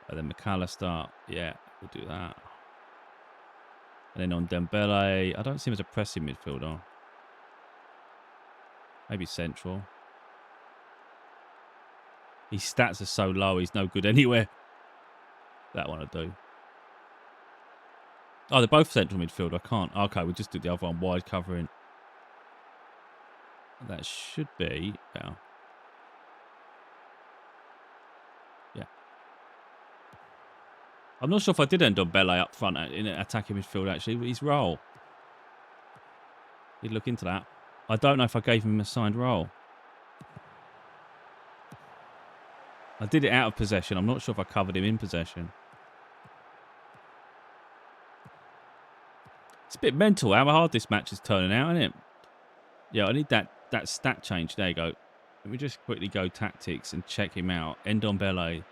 And then McAllister, yeah, we'll do that. And then on Dembele, I don't see him as a pressing midfielder. Maybe central. His stats are so low, he's no good anywhere. That one I do. Oh, they're both central midfield. I can't. Okay, we'll just do the other one wide covering. That should be. Yeah. I'm not sure if I did end on Ndombele up front in attacking midfield, actually. His role. You'd look into that. I don't know if I gave him a assigned role. I did it out of possession. I'm not sure if I covered him in possession. It's a bit mental how hard this match is turning out, isn't it? Yeah, I need that stat change. There you go. Let me just quickly go tactics and check him out. Ndombele.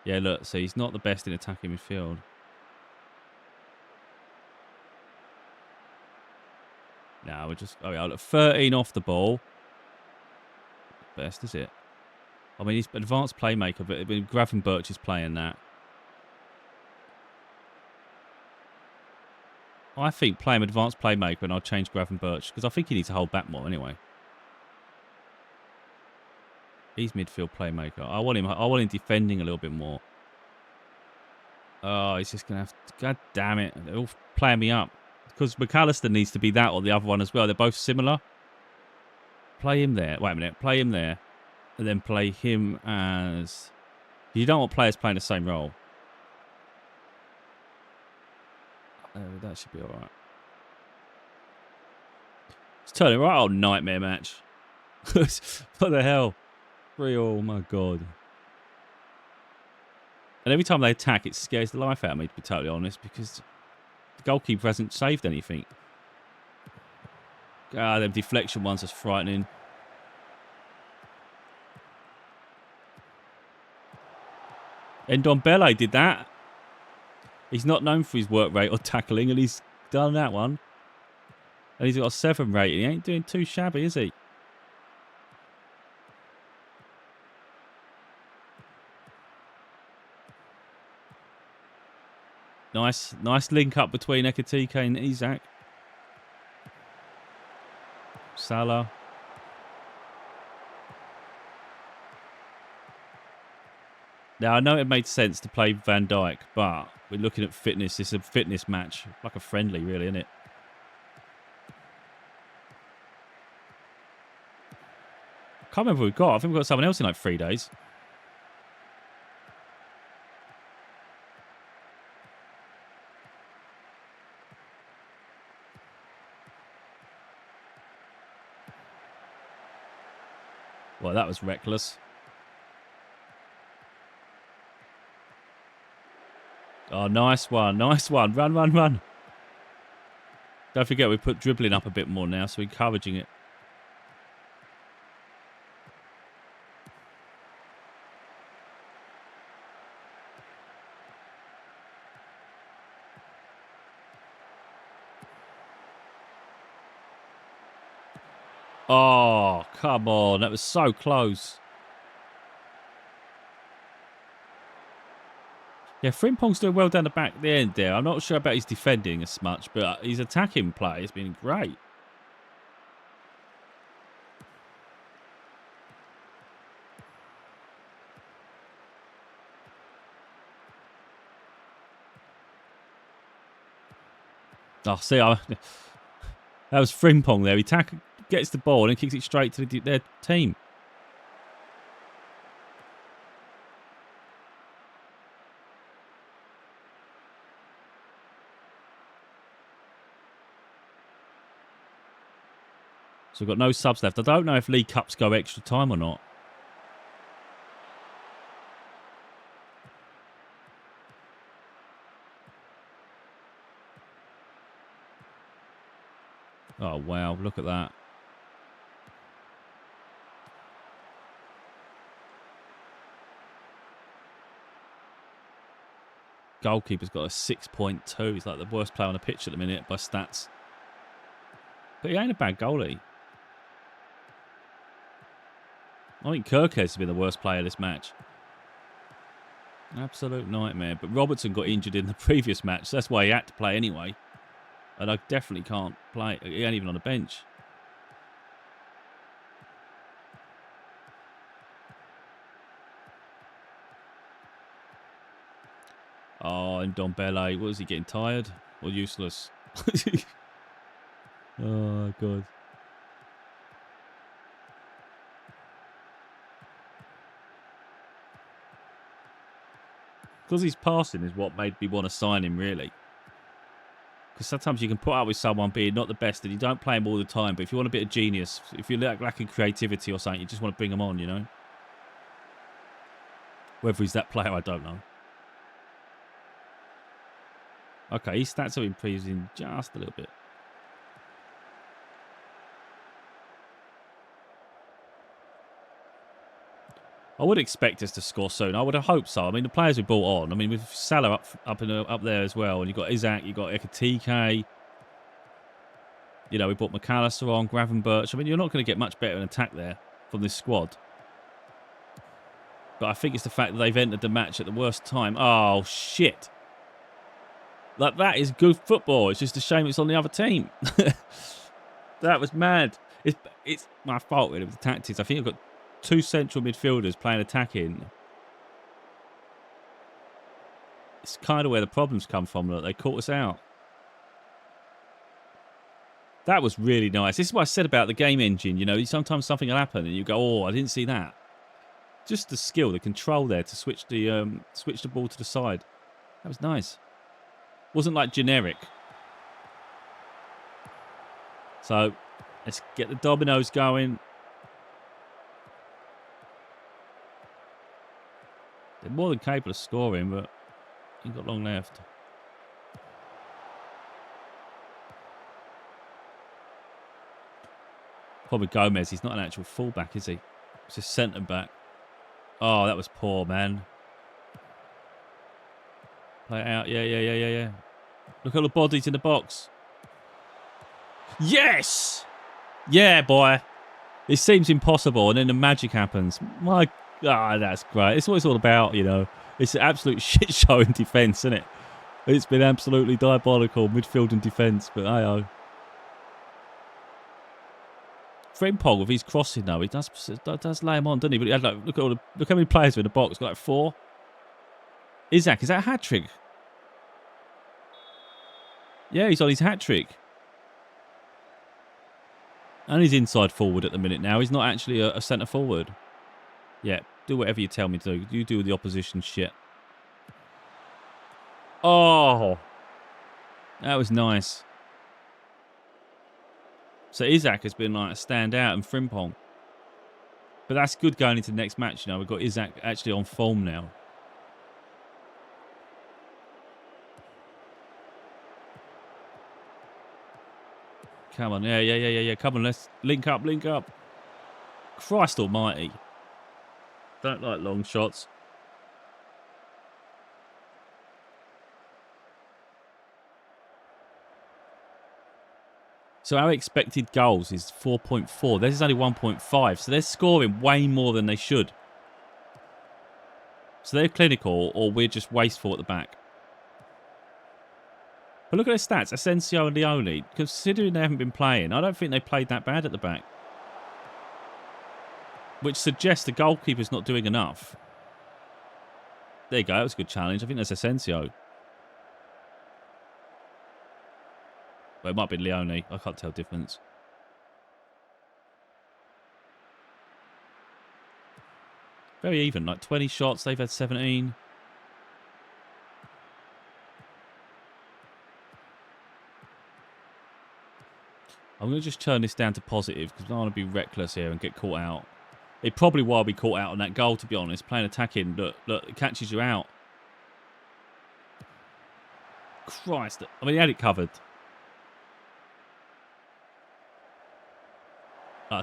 Yeah, look, so he's not the best in attacking midfield. Now we're just... Oh, yeah, look, 13 off the ball. Best, is it? I mean, he's an advanced playmaker, but Gravenberch is playing that. I think play him advanced playmaker and I'll change Gravenberch, because I think he needs to hold back more anyway. He's midfield playmaker. I want him defending a little bit more. Oh, he's just going to have to... God damn it. They're all playing me up. Because McAllister needs to be that or the other one as well. They're both similar. Play him there. Wait a minute. Play him there. And then play him as... You don't want players playing the same role. That should be all right. Let's turn it right old nightmare match. What the hell? 3-3, my God. And every time they attack, it scares the life out of me, to be totally honest, because the goalkeeper hasn't saved anything. Ah, them deflection ones are frightening. Ndombele did that. He's not known for his work rate or tackling, and he's done that one. And he's got a 7 rating. He ain't doing too shabby, is he? Nice link up between Ekitike and Isak. Salah. Now, I know it made sense to play Van Dijk, but we're looking at fitness. It's a fitness match. Like a friendly, really, isn't it? Can't remember what we've got. I think we've got someone else in like 3 days. Well, that was reckless. Oh, nice one. Nice one. Run, run, run. Don't forget, we put dribbling up a bit more now, so we're encouraging it. Oh, come on. That was so close. Yeah, Frimpong's doing well down the back at the end there. I'm not sure about his defending as much, but his attacking play has been great. Oh, see, that was Frimpong there. He gets the ball and kicks it straight to their team. So we've got no subs left. I don't know if League Cups go extra time or not. Oh, wow. Look at that. Goalkeeper's got a 6.2. He's like the worst player on the pitch at the minute by stats. But he ain't a bad goalie. I think Kirkes has been the worst player this match. Absolute nightmare. But Robertson got injured in the previous match, so that's why he had to play anyway. And I definitely can't play. He ain't even on the bench. Oh, and Ndombele. What is he, getting tired? Or useless? Oh, God. Because he's passing is what made me want to sign him, really. Because sometimes you can put up with someone being not the best and you don't play him all the time. But if you want a bit of genius, if you're lacking creativity or something, you just want to bring him on, you know? Whether he's that player, I don't know. Okay, his stats have improved just a little bit. I would expect us to score soon. I would have hoped so. I mean, the players we brought on. I mean, with Salah up there as well, and you've got Isak, you've got Ekitike. You know, we brought McAllister on, Gravenberch. I mean, you're not going to get much better in attack there from this squad. But I think it's the fact that they've entered the match at the worst time. Oh, shit. Like, that is good football. It's just a shame it's on the other team. That was mad. It's my fault, really, with the tactics. I think I've got 2 central midfielders playing attacking. It's kind of where the problems come from. Look, they caught us out. That was really nice. This is what I said about the game engine. You know, sometimes something will happen and you go, oh, I didn't see that. Just the skill, the control there to switch the ball to the side. That was nice. Wasn't like generic. So let's get the dominoes going. They're more than capable of scoring, but ain't got long left. Probably Gomez. He's not an actual fullback, is he? He's a centre back. Oh, that was poor, man. Play it out. Yeah. Look at all the bodies in the box. Yes! Yeah, boy. It seems impossible, and then the magic happens. My God, that's great. It's what it's all about, you know. It's an absolute shit show in defence, isn't it? It's been absolutely diabolical, midfield and defence, but hey-oh. Frimpong with his crossing though, he does lay him on, doesn't he? But he had like, look how many players are in the box. Got like 4. Isaac, is that a hat trick? Yeah, he's on his hat trick. And he's inside forward at the minute now. He's not actually a centre forward. Yeah, do whatever you tell me to do. You do the opposition shit. Oh, that was nice. So Isaac has been like a standout and Frimpong. But that's good going into the next match, you know. We've got Isaac actually on form now. Come on, yeah. Come on, let's link up. Christ almighty. Don't like long shots. So our expected goals is 4.4. This is only 1.5. So they're scoring way more than they should. So they're clinical or we're just wasteful at the back. But look at their stats. Asensio and Leone. Considering they haven't been playing, I don't think they played that bad at the back. Which suggests the goalkeeper's not doing enough. There you go. That was a good challenge. I think that's Asensio. Well, it might be Leone. I can't tell the difference. Very even. Like 20 shots. They've had 17. I'm going to just turn this down to positive because I don't want to be reckless here and get caught out. It probably will be caught out on that goal, to be honest. Playing attacking. Look, it catches you out. Christ. I mean, he had it covered.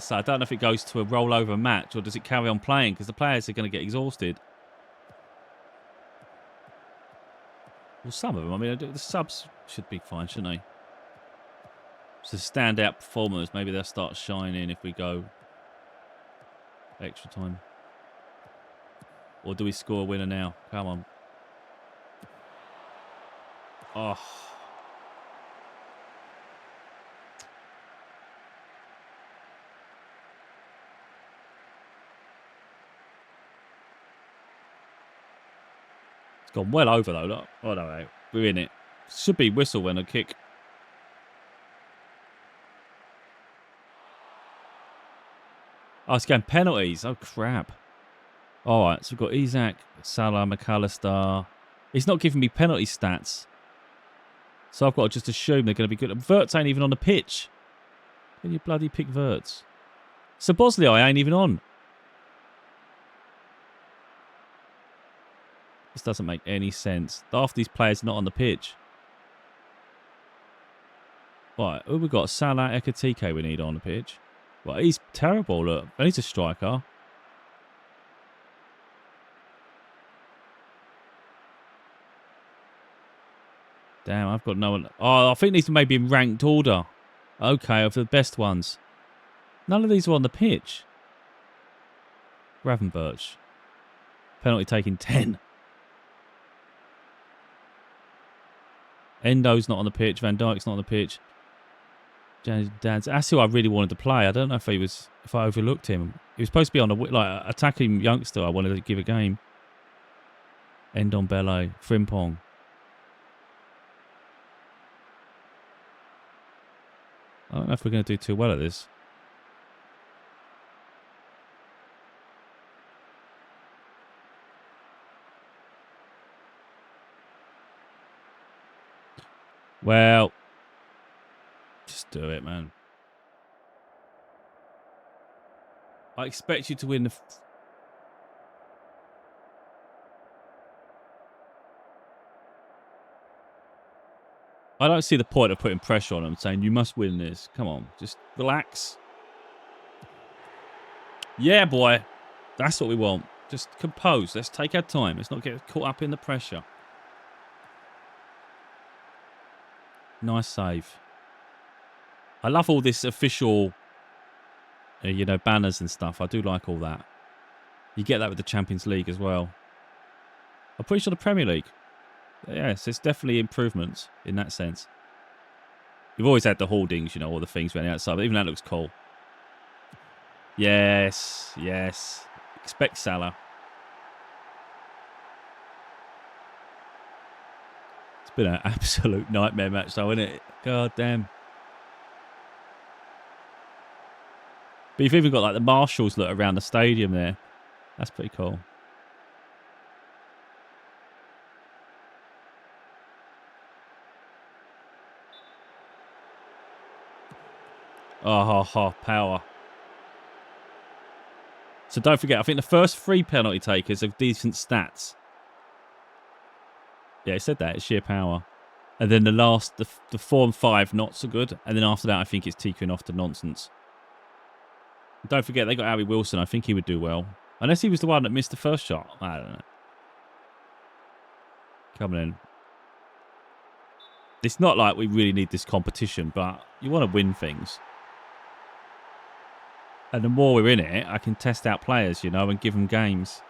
So I don't know if it goes to a rollover match or does it carry on playing because the players are going to get exhausted. Well, some of them. I mean, the subs should be fine, shouldn't they? So standout performers, maybe they'll start shining if we go extra time. Or do we score a winner now? Come on. Oh. It's gone well over though. Look. Oh no, we're in it. Should be whistle when a kick. Oh, it's going penalties. Oh crap. All right, so we've got Isaac, Salah, McAllister. He's not giving me penalty stats. So I've got to just assume they're going to be good. Verts ain't even on the pitch. Can you bloody pick Verts? So Bosley ain't even on. This doesn't make any sense. Half these players are not on the pitch. Right, who we got? Salah, Ekatike we need on the pitch. Well, he's terrible, look. But he's a striker. Damn, I've got no one. Oh, I think these may be in ranked order. Okay, of the best ones. None of these are on the pitch. Gravenberch. Penalty taking 10. Endo's not on the pitch. Van Dijk's not on the pitch. That's who I really wanted to play. I don't know if I overlooked him. He was supposed to be on a attacking youngster. I wanted to give a game. Ndombele, Frimpong. I don't know if we're going to do too well at this. Well, just do it, man. I expect you to win the... I don't see the point of putting pressure on them, saying, you must win this. Come on, just relax. Yeah, boy. That's what we want. Just compose. Let's take our time. Let's not get caught up in the pressure. Nice save. I love all this official, you know, banners and stuff. I do like all that. You get that with the Champions League as well. I'm pretty sure the Premier League. Yes, it's definitely improvements in that sense. You've always had the hoardings, you know, all the things around the outside, but even that looks cool. Yes, yes. Expect Salah. It's been an absolute nightmare match, though, isn't it? God damn. But you've even got like the marshals that are around the stadium there. That's pretty cool. Oh, power. So don't forget, I think the first 3 penalty takers have decent stats. Yeah, it said that. It's sheer power. And then the last, the 4 and 5, not so good. And then after that, I think it's teetering off to nonsense. Don't forget, they got Harry Wilson. I think he would do well. Unless he was the one that missed the first shot. I don't know. Coming in. It's not like we really need this competition, but you want to win things. And the more we're in it, I can test out players, you know, and give them games.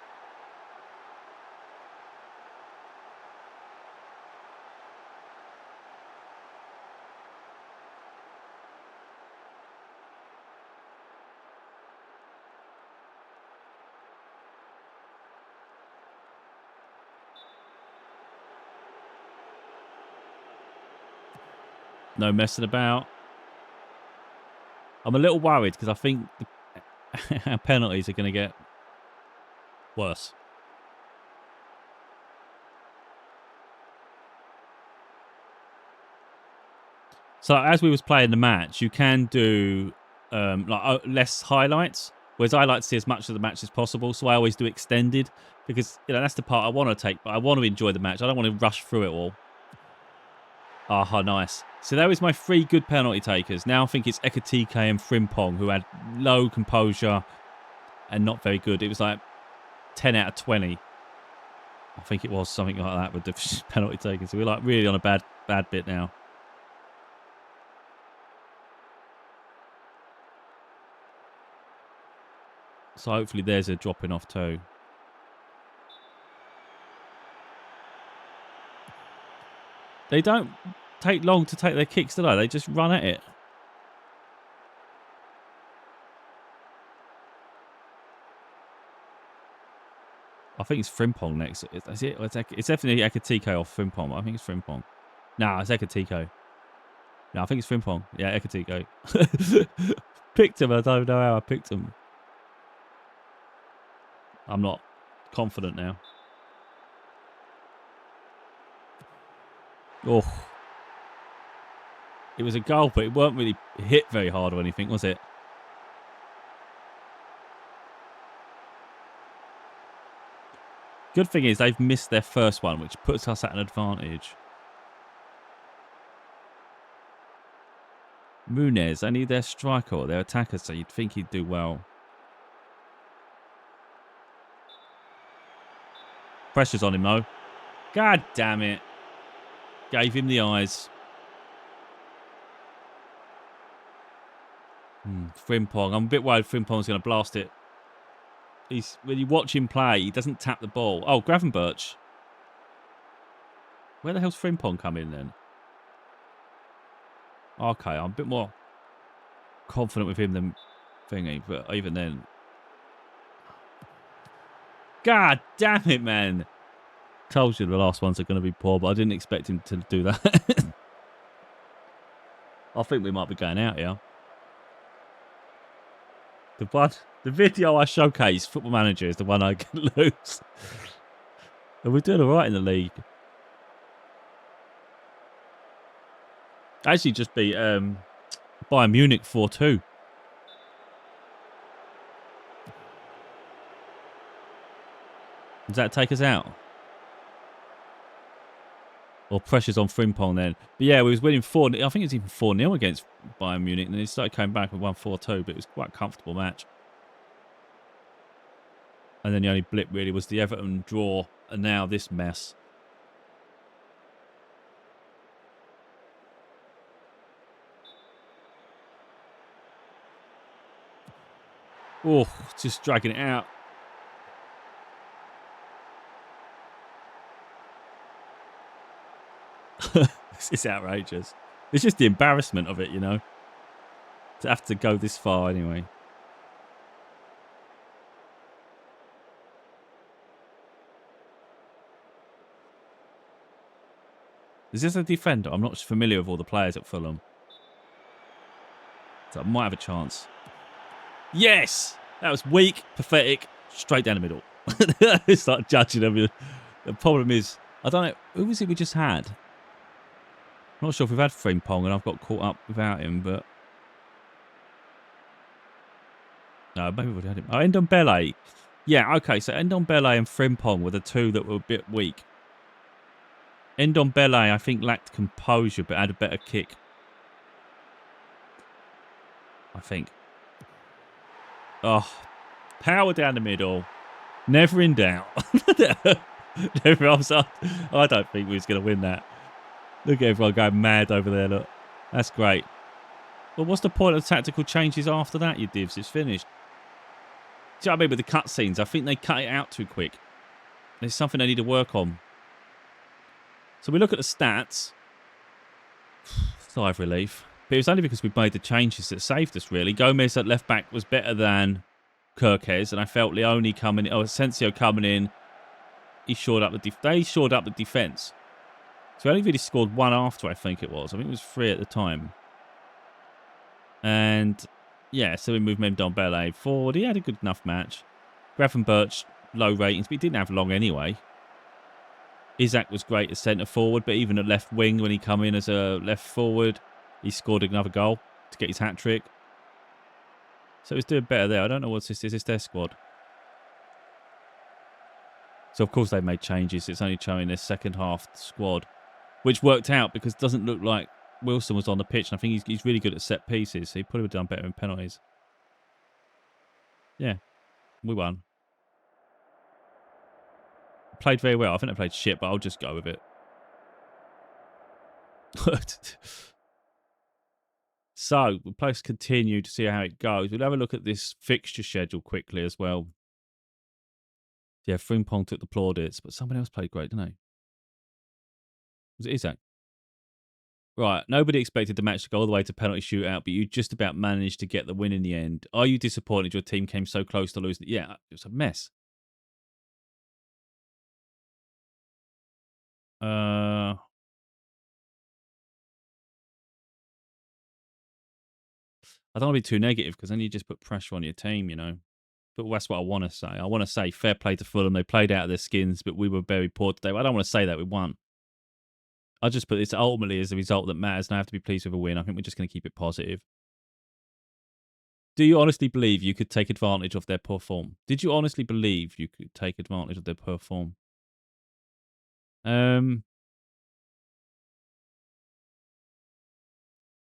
No messing about. I'm a little worried because I think our penalties are going to get worse. So as we was playing the match, you can do like less highlights, whereas I like to see as much of the match as possible. So I always do extended because, you know, that's the part I want to take, but I want to enjoy the match. I don't want to rush through it all. Ah, nice. So that was my 3 good penalty takers. Now I think it's Ekatike and Frimpong who had low composure and not very good. It was like 10 out of 20. I think it was something like that with the penalty takers. So we're like really on a bad bit now. So hopefully there's a dropping off too. They don't take long to take their kicks, do they? They just run at it. I think it's Frimpong next. Is it? It's definitely Ekatike or Frimpong. I think it's Frimpong. No, it's Ekatike. No, I think it's Frimpong. Yeah, Ekatike. Picked him. I don't know how I picked him. I'm not confident now. Oh. It was a goal, but it weren't really hit very hard or anything, was it? Good thing is they've missed their first one, which puts us at an advantage. Munez, only their striker or their attacker, so you'd think he'd do well. Pressure's on him, though. God damn it. Gave him the eyes. Frimpong. I'm a bit worried Frimpong's going to blast it. When you watch him play, he doesn't tap the ball. Oh, Gravenberch. Where the hell's Frimpong come in then? Okay, I'm a bit more confident with him than Thingy, but even then. God damn it, man. Told you the last ones are going to be poor, but I didn't expect him to do that. I think we might be going out here. The video I showcase, Football Manager, is the one I can lose. And we're doing all right in the league. Actually, just beat Bayern Munich 4-2. Does that take us out? Or pressure's on Frimpong then. But yeah, we was winning 4. I think it was even 4-0 against Bayern Munich. And then it started coming back and won 4-2. But it was quite a comfortable match. And then the only blip really was the Everton draw. And now this mess. Oh, just dragging it out. This is outrageous. It's just the embarrassment of it, you know. To have to go this far anyway. Is this a defender? I'm not familiar with all the players at Fulham. So I might have a chance. Yes! That was weak, pathetic, straight down the middle. It's like judging them. The problem is, I don't know, who was it we just had? I'm not sure if we've had Frimpong and I've got caught up without him, but... No, maybe we've had him. Oh, Ndombele. Yeah, okay, so Ndombele and Frimpong were the two that were a bit weak. Ndombele, I think, lacked composure, but had a better kick. I think. Oh, power down the middle. Never in doubt. I don't think we was going to win that. Look at everyone going mad over there, look. That's great. Well, what's the point of tactical changes after that, you divs? It's finished. See what I mean with the cutscenes? I think they cut it out too quick. There's something they need to work on. So we look at the stats. Sigh of relief. But it was only because we made the changes that saved us, really. Gomez at left back was better than...Kirkes, and I felt Leone coming in, Asensio coming in, they shored up the defence. So we only really scored one after, I think it was. I think it was 3 at the time. And, yeah, so we moved Ndombele forward. He had a good enough match. Gravenberch, low ratings, but he didn't have long anyway. Isaac was great as centre forward, but even at left wing, when he come in as a left forward, he scored another goal to get his hat-trick. So he's doing better there. I don't know what's this. Is this their squad? So, of course, they made changes. It's only showing their second half squad, which worked out because it doesn't look like Wilson was on the pitch. And I think he's really good at set pieces. So he probably would have done better in penalties. Yeah, we won. Played very well. I think they played shit, but I'll just go with it. So, we'll play continue to see how it goes. We'll have a look at this fixture schedule quickly as well. Yeah, Frimpong took the plaudits, but someone else played great, didn't they? Was it Isaac? Right, nobody expected the match to go all the way to penalty shootout, but you just about managed to get the win in the end. Are you disappointed your team came so close to losing? Yeah, it was a mess. I don't want to be too negative because then you just put pressure on your team, you know. But that's what I want to say. I want to say fair play to Fulham. They played out of their skins, but we were very poor today. I don't want to say that we won. I just put this ultimately as the result that matters, and I have to be pleased with a win. I think we're just going to keep it positive. Do you honestly believe you could take advantage of their poor form? Did you honestly believe you could take advantage of their poor form?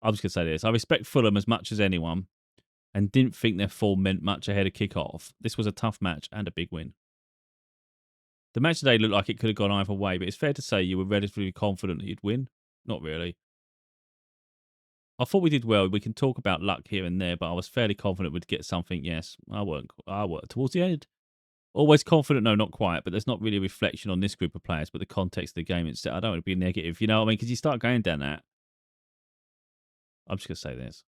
I'm just going to say this. I respect Fulham as much as anyone and didn't think their form meant much ahead of kick-off. This was a tough match and a big win. The match today looked like it could have gone either way, but it's fair to say you were relatively confident that you'd win. Not really. I thought we did well. We can talk about luck here and there, but I was fairly confident we'd get something. Yes, I weren't towards the end. Always confident, no, not quite, but there's not really a reflection on this group of players, but the context of the game itself. I don't want to be negative, you know what I mean? Because you start going down that. I'm just going to say this.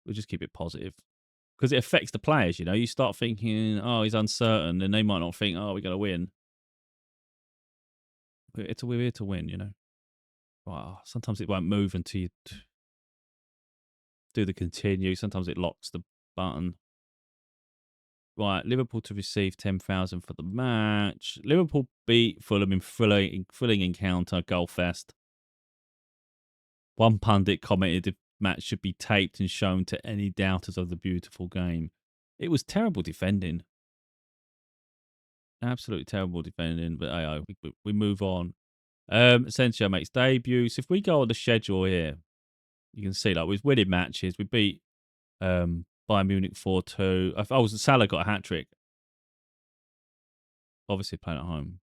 We'll just keep it positive. Because it affects the players, you know? You start thinking, oh, he's uncertain, and they might not think, oh, we're going to win. We're here to win, you know? Well, sometimes it won't move until you do the continue. Sometimes it locks the button. Right, Liverpool to receive 10,000 for the match. Liverpool beat Fulham in thrilling encounter, goal fest. One pundit commented the match should be taped and shown to any doubters of the beautiful game. It was terrible defending. Absolutely terrible defending, but we move on. Asensio makes debut. So if we go on the schedule here, you can see like we're winning matches. We beat Bayern Munich 4-2. Salah got a hat trick. Obviously playing at home.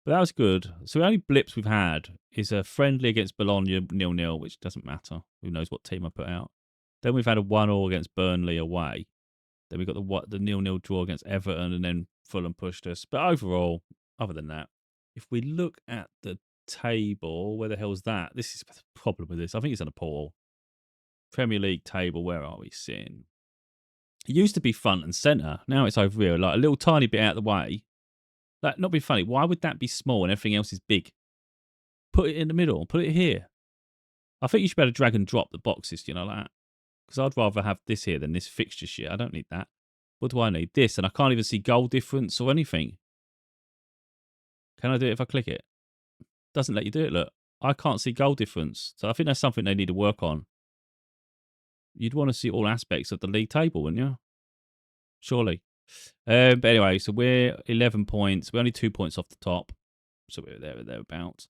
But that was good. So the only blips we've had is a friendly against Bologna 0-0, which doesn't matter. Who knows what team I put out. Then we've had a 1-1 against Burnley away. Then we got the 0-0 draw against Everton, and then Fulham pushed us. But overall, other than that, if we look at the table, where the hell's that? This is the problem with this. I think it's on a portal. Premier League table, where are we sitting? It used to be front and centre. Now it's over here, like a little tiny bit out of the way. Like, not be funny. Why would that be small and everything else is big? Put it in the middle. Put it here. I think you should be able to drag and drop the boxes, like that. Because I'd rather have this here than this fixture shit. I don't need that. What do I need? This, and I can't even see goal difference or anything. Can I do it if I click it? Doesn't let you do it, look. I can't see goal difference. So I think that's something they need to work on. You'd want to see all aspects of the league table, wouldn't you? Surely. But anyway, so we're 11 points. We're only 2 points off the top. So we're thereabouts.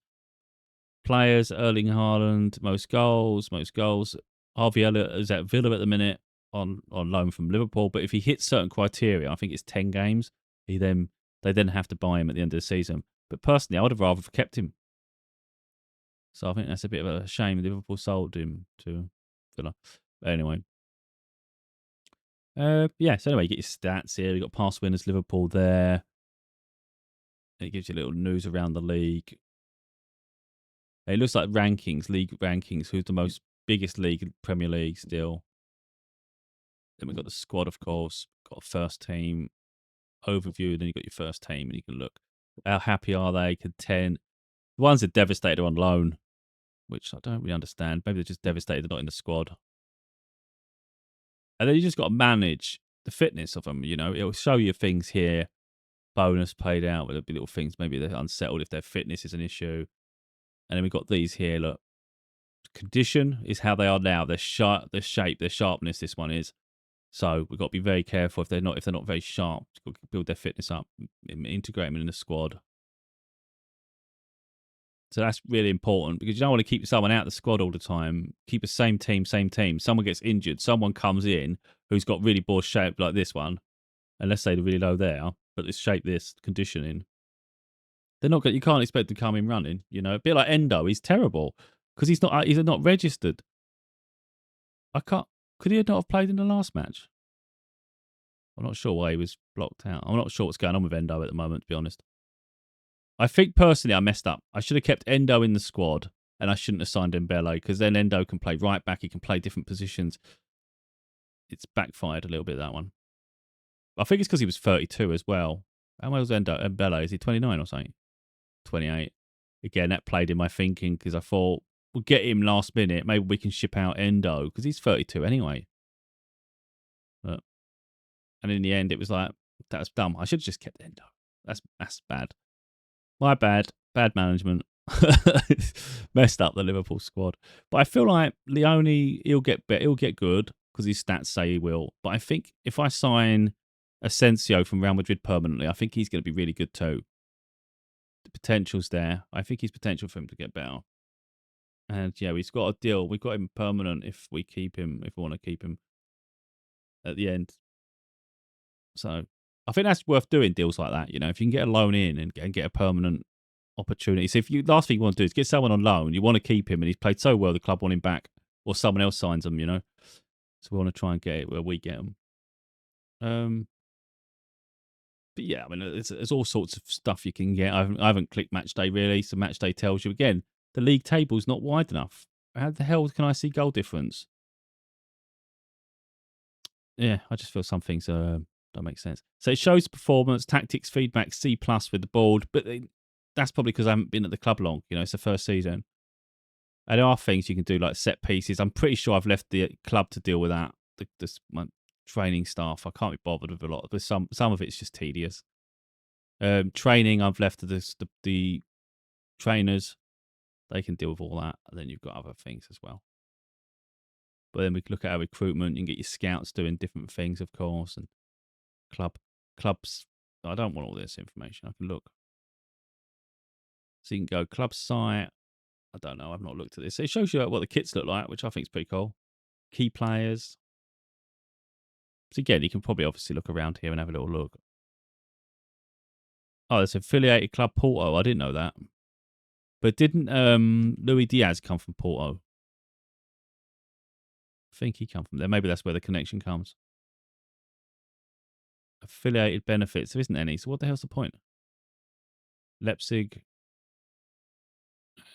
Players, Erling Haaland, most goals. Harvey Elliott is at Villa at the minute on loan from Liverpool. But if he hits certain criteria, I think it's 10 games, they then have to buy him at the end of the season. But personally, I would have rather kept him. So I think that's a bit of a shame. Liverpool sold him to Villa. But anyway. So anyway, you get your stats here. You've got past winners, Liverpool there. It gives you a little news around the league. It looks like league rankings. Who's the biggest league in Premier League still? Then we've got the squad, of course. Got a first team overview. Then you've got your first team, and you can look. How happy are they? Content. The ones that are devastated are on loan, which I don't really understand. Maybe they're just devastated they're not in the squad. And then you just got to manage the fitness of them. It'll show you things here. Bonus paid out. There'll be little things. Maybe they're unsettled if their fitness is an issue. And then we've got these here. Look, condition is how they are now. Their shape, their sharpness. This one is. So we've got to be very careful if they're not very sharp. We've got to build their fitness up, integrate them in the squad. So that's really important because you don't want to keep someone out of the squad all the time. Keep the same team. Someone gets injured. Someone comes in who's got really poor shape like this one. And let's say they're really low there, but it's shape this conditioning. They're not. You can't expect to come in running. A bit like Endo. He's terrible because he's not registered. I can't. Could he not have played in the last match? I'm not sure why he was blocked out. I'm not sure what's going on with Endo at the moment, to be honest. I think personally I messed up. I should have kept Endo in the squad and I shouldn't have signed Dembele because then Endo can play right back. He can play different positions. It's backfired a little bit, that one. I think it's because he was 32 as well. How old is Dembele? Is he 29 or something? 28. Again, that played in my thinking because I thought we'll get him last minute. Maybe we can ship out Endo because he's 32 anyway. And in the end, it was like, that's dumb. I should have just kept Endo. That's bad. My bad. Bad management. Messed up the Liverpool squad. But I feel like Leone, he'll get better. He'll get good because his stats say he will. But I think if I sign Asensio from Real Madrid permanently, I think he's going to be really good too. The potential's there. I think he's potential for him to get better. And yeah, we've got a deal. We've got him permanent if we keep him, if we want to keep him at the end. So I think that's worth doing deals like that. If you can get a loan in and get a permanent opportunity. So last thing you want to do is get someone on loan. You want to keep him and he's played so well, the club want him back or someone else signs him, So we want to try and get it where we get him. But yeah, I mean, there's all sorts of stuff you can get. I haven't clicked matchday really. So matchday tells you, again, the league table's not wide enough. How the hell can I see goal difference? Yeah, I just feel some things don't make sense. So it shows performance, tactics, feedback, C+ with the board. But that's probably because I haven't been at the club long. It's the first season. And there are things you can do like set pieces. I'm pretty sure I've left the club to deal with that. My training staff, I can't be bothered with a lot. But some of it's just tedious. Training, I've left to the trainers. They can deal with all that. And then you've got other things as well. But then we can look at our recruitment. You can get your scouts doing different things, of course, and clubs. I don't want all this information. I can look. So you can go club site. I don't know. I've not looked at this. It shows you what the kits look like, which I think is pretty cool. Key players. So again, you can probably obviously look around here and have a little look. Oh, there's affiliated club Porto. I didn't know that. But didn't Luis Diaz come from Porto? I think he come from there. Maybe that's where the connection comes. Affiliated benefits. There isn't any. So what the hell's the point? Leipzig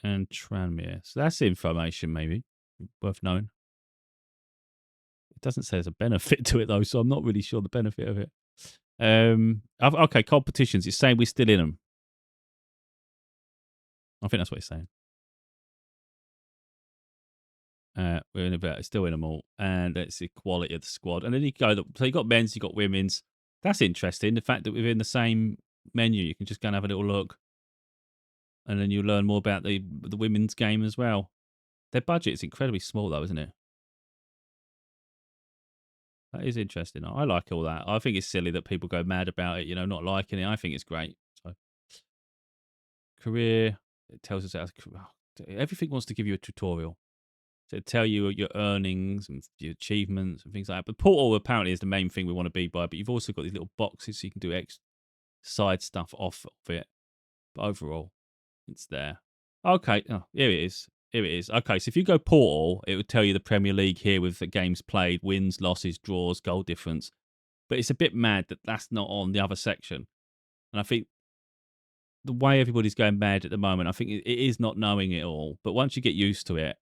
and Tranmere. So that's information maybe worth knowing. It doesn't say there's a benefit to it though, so I'm not really sure the benefit of it. Okay, competitions. It's saying we're still in them. I think that's what it's saying. We're in about still in them all, and it's the quality of the squad. And then you go. So you got men's, you got women's. That's interesting. The fact that within the same menu, you can just go and have a little look, and then you learn more about the women's game as well. Their budget is incredibly small, though, isn't it? That is interesting. I like all that. I think it's silly that people go mad about it. You know, not liking it. I think it's great. So, career. It tells us how. Everything wants to give you a tutorial. To tell you your earnings and your achievements and things like that. But Portal apparently is the main thing we want to be by. But you've also got these little boxes so you can do side stuff off of it. But overall, it's there. Okay, here it is. Here it is. Okay, so if you go Portal, it would tell you the Premier League here with the games played, wins, losses, draws, goal difference. But it's a bit mad that that's not on the other section. And I think the way everybody's going mad at the moment, I think it is not knowing it all. But once you get used to it,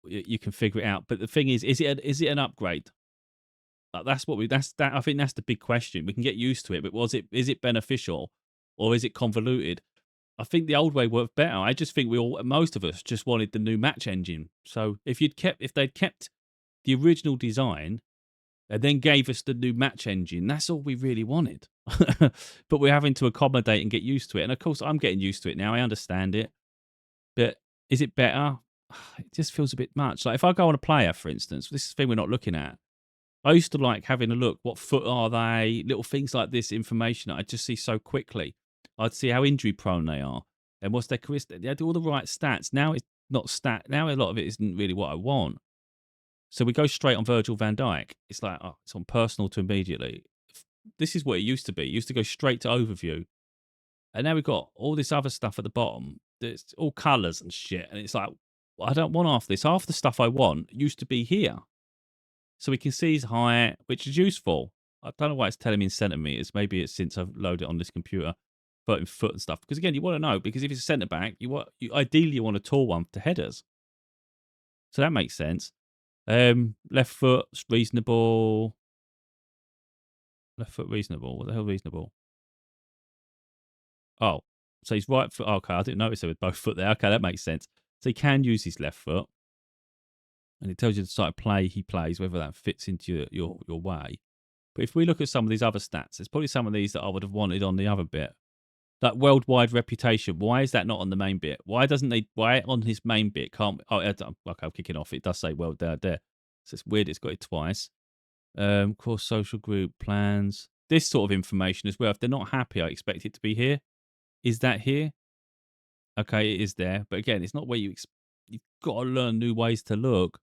you can figure it out. But the thing is it an upgrade? That's what I think that's the big question. We can get used to it, but is it beneficial or is it convoluted? I think the old way worked better. I just think most of us just wanted the new match engine. So if they'd kept the original design and then gave us the new match engine, that's all we really wanted. But we're having to accommodate and get used to it. And of course, I'm getting used to it now. I understand it. But is it better? It just feels a bit much. Like if I go on a player, for instance, this is the thing we're not looking at. I used to like having a look. What foot are they? Little things like this information I just see so quickly. I'd see how injury prone they are and what's their career. They do all the right stats. Now it's not stat. Now a lot of it isn't really what I want. So we go straight on Virgil van Dijk. It's like, it's on personal to immediately. This is what it used to be. It used to go straight to overview. And now we've got all this other stuff at the bottom. It's all colours and shit. And it's like, I don't want half this. Half the stuff I want used to be here. So we can see his height, which is useful. I don't know why it's telling me in centimetres. Maybe it's since I've loaded it on this computer, but in foot and stuff. Because again, you want to know, because if it's a centre back, ideally you want a tall one to headers. So that makes sense. Left foot, reasonable. Left foot, reasonable. What the hell, reasonable? Oh, so he's right foot. Okay, I didn't notice it with both foot there. Okay, that makes sense. So he can use his left foot. And it tells you the sort of play he plays, whether that fits into your way. But if we look at some of these other stats, there's probably some of these that I would have wanted on the other bit. That worldwide reputation, why is that not on the main bit? Why on his main bit can't... Oh, okay, I'm kicking off. It does say world there. So it's weird it's got it twice. Course, social group, plans. This sort of information as well. If they're not happy, I expect it to be here. Is that here? Okay, it is there. But again, it's not where you've got to learn new ways to look.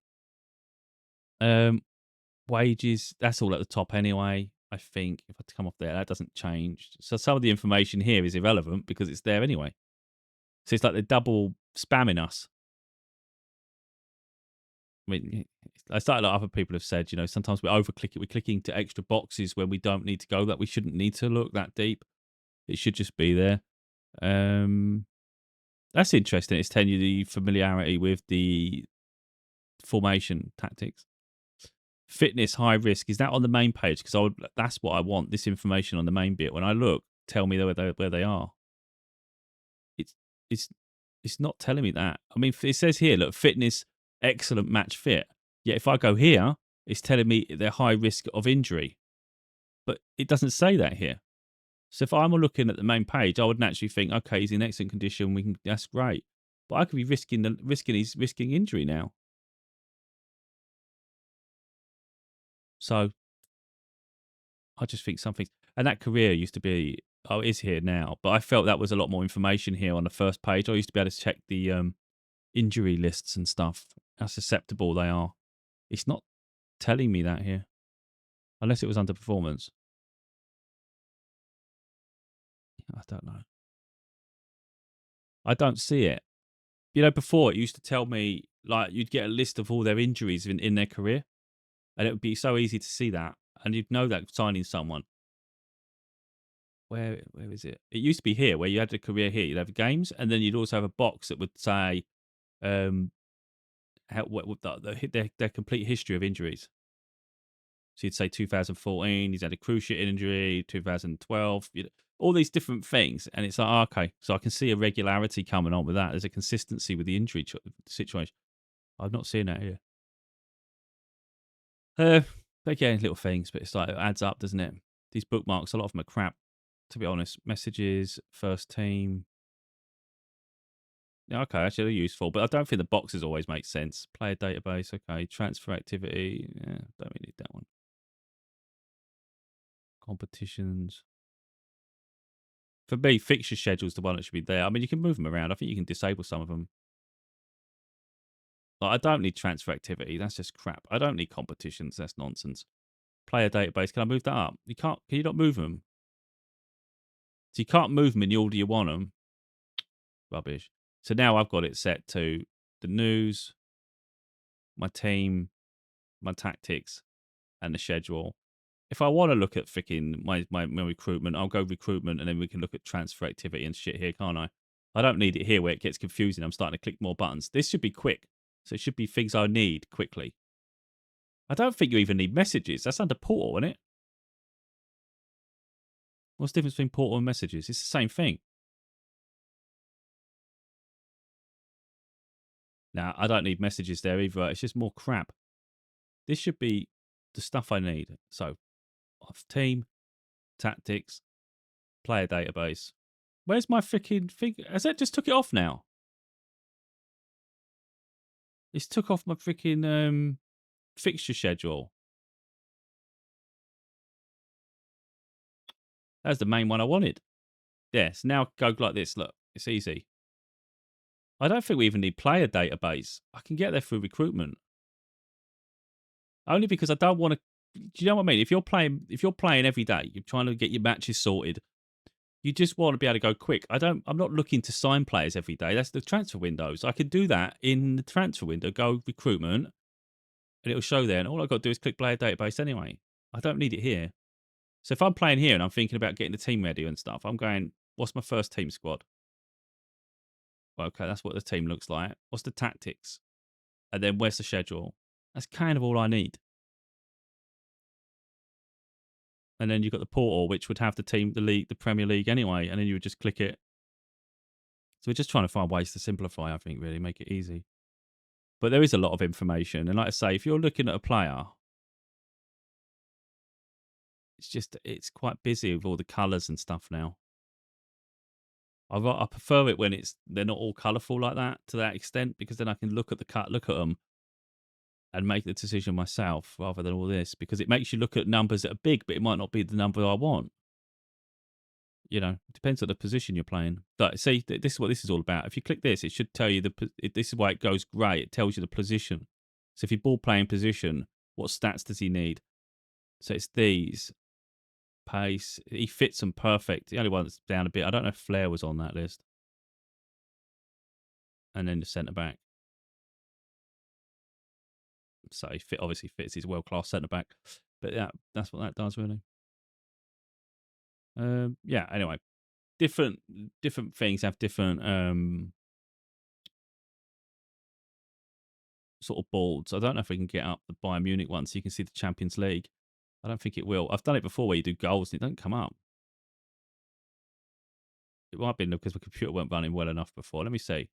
Wages, that's all at the top anyway. I think if I come off there, that doesn't change. So some of the information here is irrelevant because it's there anyway. So it's like they're double spamming us. I mean, it's like other people have said, sometimes we overclick it. We're clicking to extra boxes when we don't need to go that. We shouldn't need to look that deep. It should just be there. That's interesting. It's telling you the familiarity with the formation tactics. Fitness, high risk. Is that on the main page? Because that's what I want. This information on the main bit. When I look, tell me where they are. It's It's not telling me that. I mean, it says here, look, fitness, excellent match fit. Yet if I go here, it's telling me they're high risk of injury. But it doesn't say that here. So if I'm looking at the main page, I would naturally think, okay, he's in excellent condition. That's great. But I could be risking injury now. So I just think something. And that career used to be, it is here now. But I felt that was a lot more information here on the first page. I used to be able to check the injury lists and stuff, how susceptible they are. It's not telling me that here, unless it was underperformance. I don't know. I don't see it. Before it used to tell me, like, you'd get a list of all their injuries in their career, and it would be so easy to see that, and you'd know that signing someone. Where is it? It used to be here, where you had a career here. You'd have games, and then you'd also have a box that would say their complete history of injuries. So you'd say 2014, he's had a cruciate injury, 2012, all these different things. And it's like, okay, so I can see a regularity coming on with that. There's a consistency with the injury situation. I'm not seeing that here. Again, little things, but it's like, it adds up, doesn't it? These bookmarks, a lot of them are crap, to be honest. Messages, first team. Yeah, okay, actually they're useful, but I don't think the boxes always make sense. Player database, okay. Transfer activity, yeah, don't really need that one. Competitions. For me, fixture schedule's the one that should be there. I mean, you can move them around. I think you can disable some of them. Like, I don't need transfer activity. That's just crap. I don't need competitions. That's nonsense. Player database. Can I move that up? You can't. Can you not move them? So you can't move them in the order you want them. Rubbish. So now I've got it set to the news, my team, my tactics, and the schedule. If I want to look at freaking my recruitment, I'll go recruitment, and then we can look at transfer activity and shit here, can't I? I don't need it here where it gets confusing. I'm starting to click more buttons. This should be quick. So it should be things I need quickly. I don't think you even need messages. That's under portal, isn't it? What's the difference between portal and messages? It's the same thing. Now, I don't need messages there either. It's just more crap. This should be the stuff I need. So, off team, tactics, player database. Where's my freaking thing? Has that just took it off now? It's took off my freaking fixture schedule. That's the main one I wanted. Yes, now go like this. Look, it's easy. I don't think we even need player database. I can get there through recruitment. Only because I don't want to. Do you know what I mean? If you're playing every day, you're trying to get your matches sorted. You just want to be able to go quick. I'm not looking to sign players every day. That's the transfer windows. I can do that in the transfer window. Go recruitment, and it'll show there. And all I've got to do is click player database anyway. I don't need it here. So if I'm playing here and I'm thinking about getting the team ready and stuff, I'm going, what's my first team squad? Well, okay, that's what the team looks like. What's the tactics? And then where's the schedule? That's kind of all I need. And then you've got the portal, which would have the team, the league, the Premier League anyway, and then you would just click it. So we're just trying to find ways to simplify, I think, really, make it easy. But there is a lot of information. And like I say, if you're looking at a player, it's quite busy with all the colours and stuff now. I prefer it when they're not all colourful like that to that extent, because then I can look at them and make the decision myself rather than all this, because it makes you look at numbers that are big, but it might not be the number I want. It depends on the position you're playing. But see, this is what this is all about. If you click this, it should tell you this is why it goes grey. It tells you the position. So if you're ball playing position, what stats does he need? So it's these. Pace. He fits them perfect. The only one that's down a bit, I don't know if Flair was on that list. And then the centre back. So he obviously fits. He's a world class centre back. But yeah, that's what that does really. Yeah. Anyway, different things have different sort of boards. I don't know if we can get up the Bayern Munich one so you can see the Champions League. I don't think it will. I've done it before where you do goals and it don't come up. It might be because my computer weren't running well enough before. Let me see.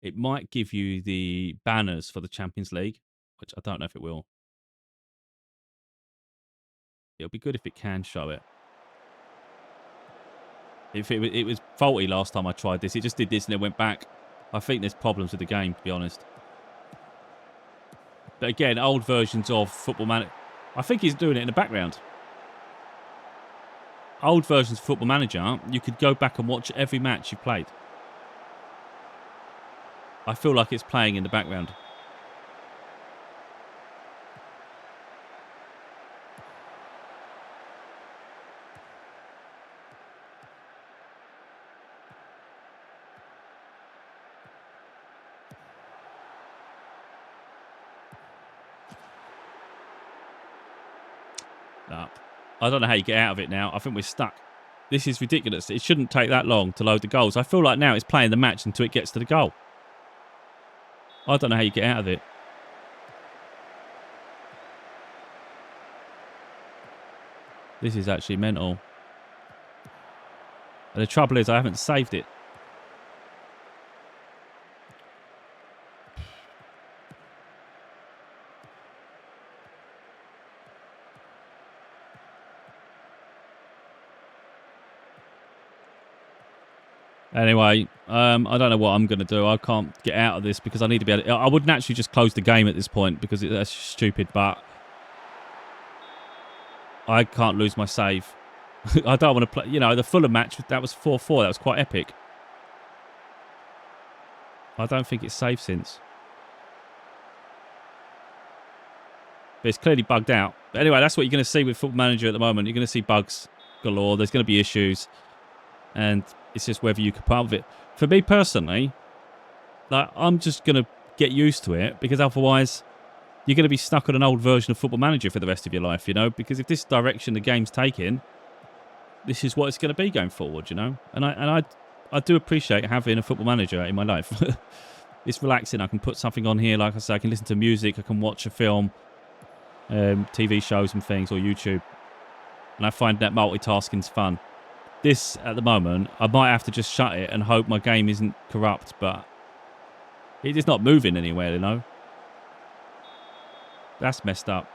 it might give you the banners for the Champions League, which I don't know if it will. It'll be good if it can show it. If it was faulty last time I tried this. It just did this and it went back. I think there's problems with the game, to be honest. But again, old versions of Football Manager. I think he's doing it in the background. Old versions of Football Manager, you could go back and watch every match you played. I feel like it's playing in the background. No. I don't know how you get out of it now. I think we're stuck. This is ridiculous. It shouldn't take that long to load the goals. I feel like now it's playing the match until it gets to the goal. I don't know how you get out of it. This is actually mental. And the trouble is I haven't saved it. Anyway, I don't know what I'm going to do. I can't get out of this because I need to be able to... I would naturally just close the game at this point because that's stupid, but I can't lose my save. I don't want to play... You know, the Fulham match, that was 4-4. That was quite epic. I don't think it's saved since. But it's clearly bugged out. But anyway, that's what you're going to see with Football Manager at the moment. You're going to see bugs galore. There's going to be issues. And it's just whether you can put up with it. For me personally, like, I'm just going to get used to it because otherwise you're going to be stuck on an old version of Football Manager for the rest of your life, you know, because if this direction the game's taking, this is what it's going to be going forward, you know. And I do appreciate having a Football Manager in my life. It's relaxing. I can put something on here, like I say, I can listen to music, I can watch a film, TV shows and things, or YouTube. And I find that multitasking's fun. This, at the moment, I might have to just shut it and hope my game isn't corrupt, but it's not moving anywhere, you know. That's messed up.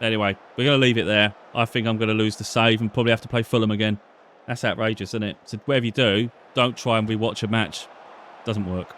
Anyway, we're going to leave it there. I think I'm going to lose the save and probably have to play Fulham again. That's outrageous, isn't it? So whatever you do, don't try and rewatch a match. Doesn't work.